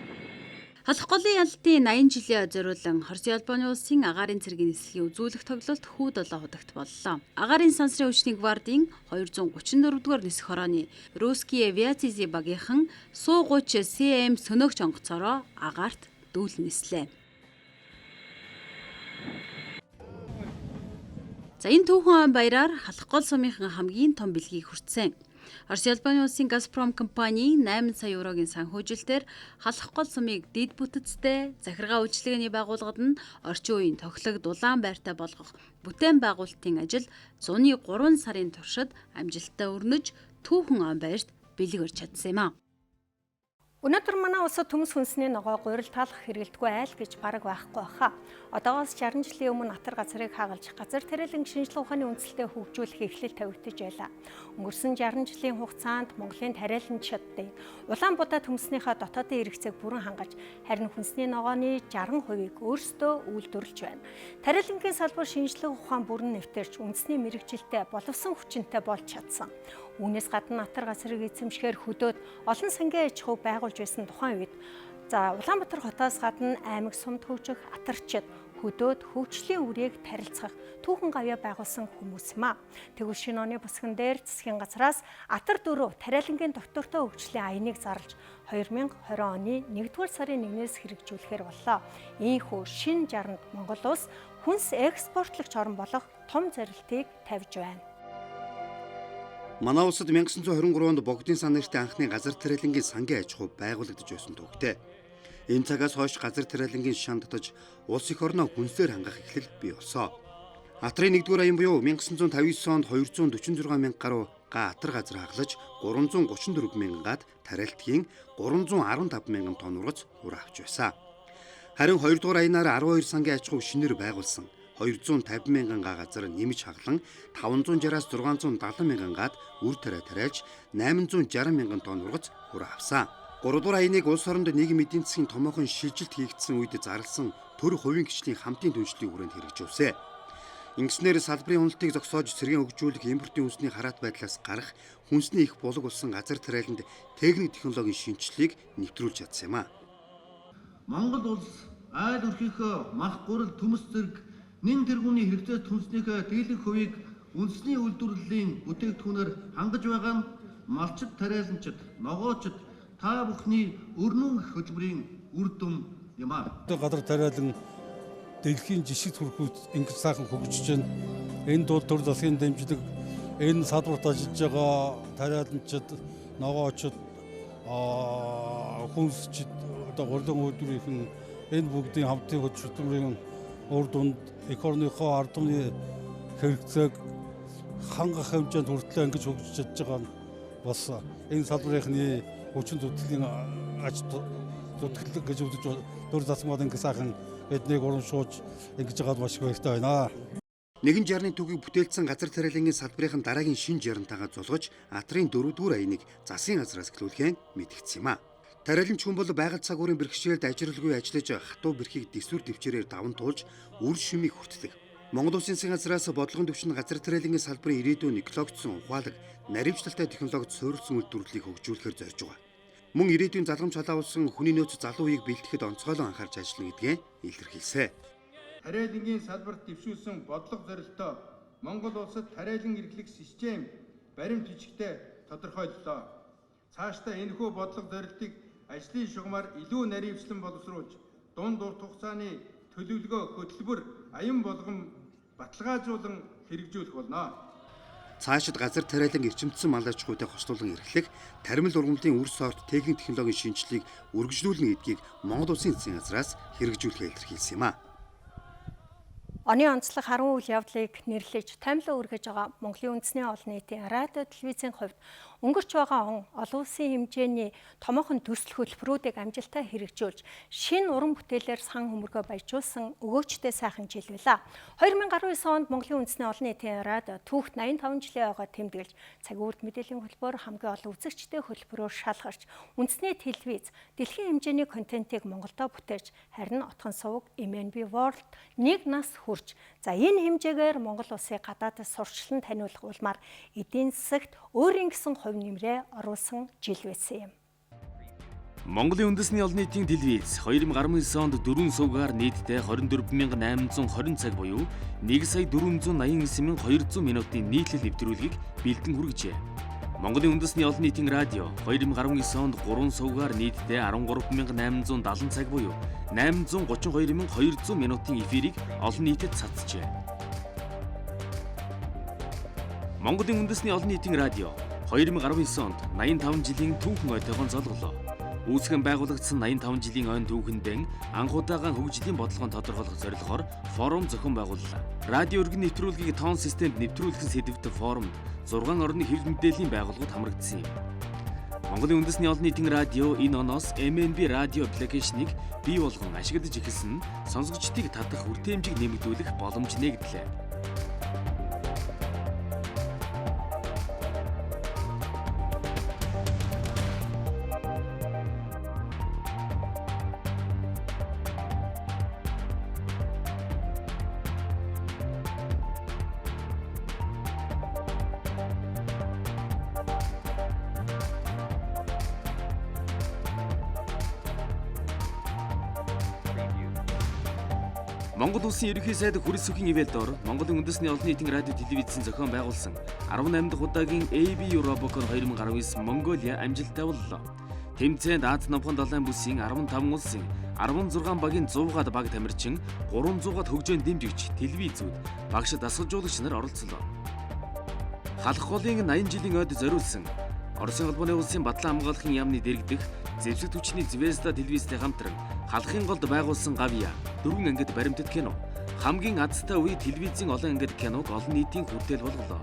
Халах голын ялалтын 80 жилийн зориулан Оросын албаны улсын агаарын цэргийн нислэгийн үзүүлэх тоглолт хүү 7 худагт боллоо. Агаарын сансрын хүчний гвардийн 234-р нисэх хорооны Русские авиации багийнхан Су-30 СМ сөнөөгч онгоцоороо агаарт дүүл нислээ. За энэ түүхэн баяраар халах гол сумынхан хамгийн том бэлгийг хүртсэн. Оросын албаны улсын Газпром компани 8 сая еврогийн санхүүжилтээр халах гол сумыг дэд бүтэцтэй захиргаа үйлчилгээний байгууллагад нь орчин үеийн тоглог дулаан байртай болгох бүтээн байгуулалтын ажил зуны 3 сарын туршид амжилттай өрнөж түүхэн он баярт бэлэг өрч чадсан юм а. Өнөөдөр манай улсад төмс хүнсний ногоо гурил талах хэрэгэлдэггүй айл гэж бараг байхгүй баха. Одоогоос 60 жилийн өмнө натар газрыг хагалж газар тариалан шинжилгээ ухааны үндэслэлтэй хөгжүүлэх эхлэл тавигдаж байлаа. Өнгөрсөн 60 жилийн хугацаанд Монголын тариаланчдын Улаанбаатар төмснийхээ дотоодын эргэцээг бүрэн хангаж харин хүнсний ногооны 60%-ийг өөрсдөө үйлдвэрлэж байна. Тариалангийн салбар шинжилгээ ухаан бүрэн нэвтэрч үндэсний мэрэгжилтэй боловсон хүчинтэй болж чадсан. Үүнээс гадна натар газрыг эзэмшихээр хөдөөд олон сангийн аж ахуй байгуулж байсан тухайн үед Улаанбаатар хотоос гадна аймаг сумд хөгжих атарчид хөдөөд хөгжлийн үрийг тарилцах түүхэн гавья байгуулсан хүмүүс юм а. Тэгвэл шинэ оны бүсгэн дээр засгийн газраас атар дөрөв тариалангийн доктортой хөгжлийн аяныг зарлж 2020 оны 1-р сарын 1-ээс хэрэгжүүлэхээр боллоо. Ийхүү шинэ жаранд Монгол улс хүнс экспортлагч орн болох том зорилтыг тавьж байна. Манай улсад 1923 онд богдын сан нэртэй анхны газар тариалангийн сангийн аж ахуй байгуулагдаж байсан төвхтэй. Энэ цагаас хойш газар тариалангийн шан татаж улс эх орноо хүнсээр хангах эхлэл бий болсон. Атрын 1-р аян буюу 1959 онд 246 мянга гаруй га атар газар хаглаж 334 мянган гад тариалтгийн 315 мянган тонн ургац ур авч байсан. Харин 2-р аянаар 12 сангийн аж ахуй шинээр байгуулсан 250 мянган га газар нэмж хаглан 560-аас 670 мянган гад үр тариа тариалж 860 мянган тонн ургац ур авсан. 3-р аяныг улс оронд нийгэм эдийн засгийн томоохон шилжилт хийгдсэн үед зарласан төр хувийн гишлийн хамтын түншлэлийн хүрээнд хэрэгжүүлсэн. Ингэснээр салбарын уналтыг зогсоож цэргийн хөгжүүлэх импортын хүнсний хараат байдлаас гарах хүнсний их булаг болсон газар тариаланд техник технологийн шинжилгээг нэвтрүүлж чадсан юм а. Монгол улс айл өрхийнхөө мах гурил төмс зэрэг нэн тэргүүний хэрэгцээ түнснийхээ дийлэнх хувийг үндэсний үйлдвэрлэлийн бүтээгдэхүүнээр хангаж байгаа нь малчид тариаланчид, ногоочид та бүхний өрнөн хөдөлмөрийн үр дүн юм а. Газар тариалан дэлхийн жишг төрхүүд ингэж сайхан хөгжиж байна. Энэ тул төр засгийн дэмжлэг, энэ салбарт ажиллаж байгаа тариаланчид, ногоочид, хүнсчид, одоо гурилан үйлдвэрийн энэ бүгдийн хамтын хөдөлмөрийн үр дүнд эх орныхоо ард түмний хэрэгцээг хангах хэмжээнд хүртэл ингэж хөгжиж чадж байгаа нь бас энэ салбарынхны хүчин зүтгэлийн аж зүтгэлэг гэж үзэж төр засмаад ингэ сайхан эднийг урамшуулж ингэж байгаа маш их баяртай байна. Нэгэн жарны түүхийг бүтээлсэн газар тариалангийн салбарын дараагийн шинэ жарантайгаа золгож атрын 4-р аяныг засгийн газраас эхлүүлэхээр мэдгдсэн юм а. Тариалан чүн бол байгаль цагуурын бэрхшээлд ажирлгүй ажиллаж хатуу бэрхийг дэсвэр дэвчээрээр даван туулж үр шимийг хүртдэг. Монгол Улсын засгийн газраас бодлогын төвшин газар тариалангийн салбарын ирээдүйн экологичсон ухаалаг, наривчлалтай технологид суурилсан үйлдвэрлэлийг хөгжүүлэхээр зорж байгаа. Мөн ирээдүйн залгамж халаавалсан хүний нөөц залуу үеийг бэлтгэхэд онцгойлон анхаарч ажиллана гэдгээ илэрхийлсэн. Тариалангийн салбарт дэвшүүлсэн бодлого зорилтоо Монгол улсад тариалан эрхлэх систем баримт бичгтээ тодорхойллоо. Цаашдаа энэхүү бодлого зорилтыг ажлын шугамар илүү наривчлан боловсруулж, дунд урт хугацааны төлөвлөгөө хөтөлбөр аян болгон баталгаажуулан хэрэгжүүлэх болно. Цаашид газар тариалан эрчимдсэн мал аж ахуйтай хослуулан эрхлэх, таримл ургамлын үр сорт техник технологийн шинжилгээг үргэлжлүүлнэ гэдгийг Монгол Улсын засгийн газраас хэрэгжүүлэхээр илэрхийлсэн юм а. Оны онцлог 10 үйл явдлыг нэрлэж томилоо өргөж байгаа Монголын үндэсний олон нийтийн радио телевизийн хувьд өнгөрч байгаа он олон улсын хэмжээний томоохон төсөл хөтөлбөрүүдийг амжилттай хэрэгжүүлж шинэ уран бүтээлээр сан хөмөргөө баяжуулсан өгөөчтэй сайхан жил байлаа. 2019 онд Монголын үндэсний олон нийтийн радио түүхт 85 жилийн ойгоо тэмдэглэж цагийн үрд мэдээллийн хөтөлбөр хамгийн олон үзэгчтэй хөтөлбөрөөр шалгарч үндэсний телевиз дэлхийн хэмжээний контентыг Монголдо бүтээж харин отхон сувг МＮB-World нэг нас хүрч за энэ хэмжээгээр Монгол улсыг гадаадд сурчлан таниулах улмаар эдийн засагт өөрийн гэсэн хувь нэмрээ оруулсан жил байсан юм. Монголын үндэсний олон нийтийн телевиз 2019 онд 4 сувгаар нийтдээ 24820 цаг буюу 1,489,200 минутын нийтлэл нэвтрүүлгийг бэлдэн хүргэжээ. Монголын үндэсний олон нийтийн радио 2019 онд 3 сувгаар нийтдээ 13870 цаг буюу 832,200 минутын эфирийг олон нийтэд цацжээ. Монголын үндэсний олон нийтийн радио 2019 онд 85 жилийн түүхэн ойтойгоо золголоо. Үүсгэн байгуулагдсан 85 жилийн ойн түүхэндээ анх удаага хөгжлийн бодлогоо тодорхойлох зорилгоор форум зохион байгууллаа. Радио өргөн нэвтрүүлгийг тоон системд нэвтрүүлэх сэдвт форумд 6 орны хэвлэл мэдээллийн байгууллагууд хамрагдсан юм. Монголын үндэсний олон нийтийн радио энэ оноос MNB радио аппликейшнийг бий болгон ашиглаж эхэлсэн нь сонсогчдыг татах үртээмжийг нэмэгдүүлэх боломж нэгдлээ. Монгол Улсын ерөнхий сайд хүрэл сүхийн ивэлдор Монголын үндэсний олон нийтийн радио телевизийн зохион байгуулсан 18 дахь удаагийн AB Eurobocon 2019 Mongolia амжилттай боллоо. Тэмцээнд Аз намхан далайн бүсийн 15 улсын 16 багийн 100-аад баг тамирчин 300-аад хөгжөөнд дэмжигч телевизүүд багш дасгалжуулагч нар оролцлоо. Халах голын 80 жилийн ойд зориулсан Оросын холбооны улсын батлан хамгаалахын яамны дэргэдэх зэвсэг түвшний Звезда телевизтэй хамтран халахын голд байгуулсан гавья 4 ангид баримтат кино хамгийн азтай үе телевизийн олон ангид киног олон нийтийн хүртэл болголоо.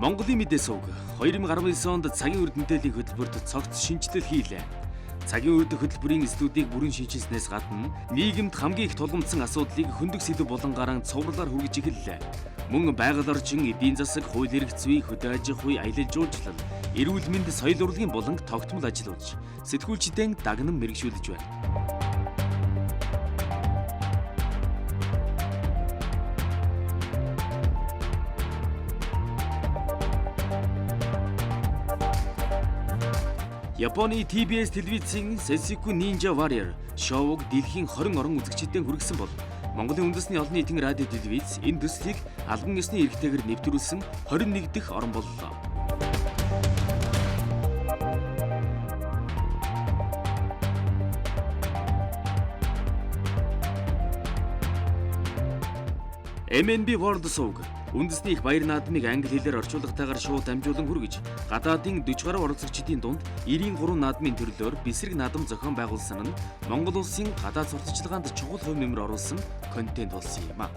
Монголын мэдээ сувг 2019 онд цагийн үрд мэдээллийн хөтөлбөрт цогц шинжилэл хийлээ. Цагийн үрд хөтөлбөрийн студийг бүрэн шинжилснээс гадна нийгэмд хамгийн их тулгамдсан асуудлыг хөндөг сэдэв болонгараа цувралаар хүргэж эхэллээ. Мөн байгаль орчин, эдийн засаг, хууль эрх зүй, хөдөө аж ахуй, аялал жуулчлал, эрүүл мэнд, соёл урлагийн болон тогтмол ажиллаж сэтгүүлчдийн дагнан мэрэгшүүлж байна. Японы TBS телевизийн Seisoku Ninja Warrior шоуг дэлхийн 20 орон үзэгчдэд хүргэсэн бол Монголын үндэсний олон нийтийн радио телевиз энэ төслийг албан ёсны эрхтэйгээр нэвтрүүлсэн 21 дахь орн боллоо. MNB-World сувг үндэсний их баяр наадмыг англи хэлээр орчуулгатайгаар шууд дамжуулан хүргэж, гадаадын 40 гаруй оролцогчдын дунд 93 наадмын төрлөөр бисрэг наадам зохион байгуулсан нь Монгол улсын гадаад сурталчилгаанд чухал хувь нэмэр оруулсан контент болсон юм а.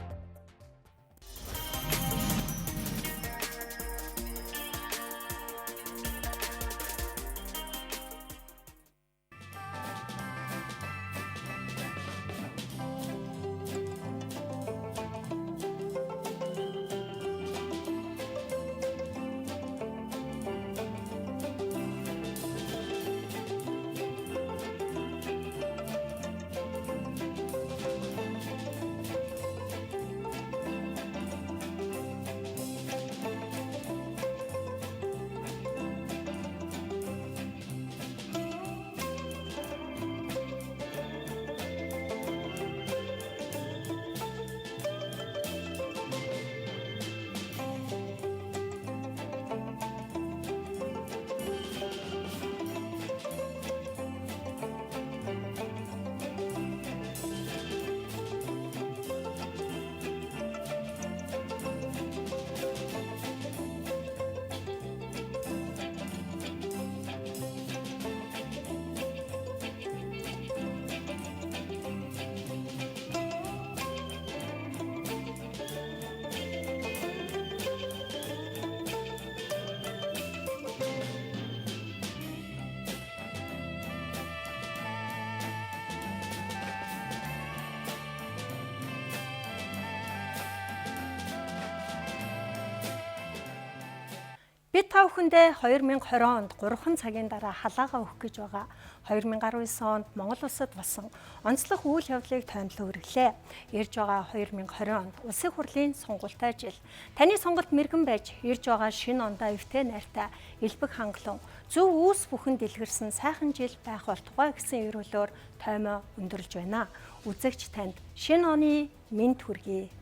Бид та бүхэндээ 2020 онд 3 цагийн дараа халаагаа өгөх гэж байгаа. 2019 онд Монгол улсад болсон онцлох үйл явдлыг томилон үргэлээ. Ирж байгаа 2020 онд улсын хурлын сонгуультай жил. Таны сонголт мэргэн байж ирж байгаа шинэ ондоо эвтэй найртай, элбэг хангалуун, зөв үүс бүхэнд дэлгэрсэн сайхан жил байх болтугай гэсэн эрүүлөөр тоймоо өндөрлж байна. Үзэгч танд шинэ оны мэнд хүргэе.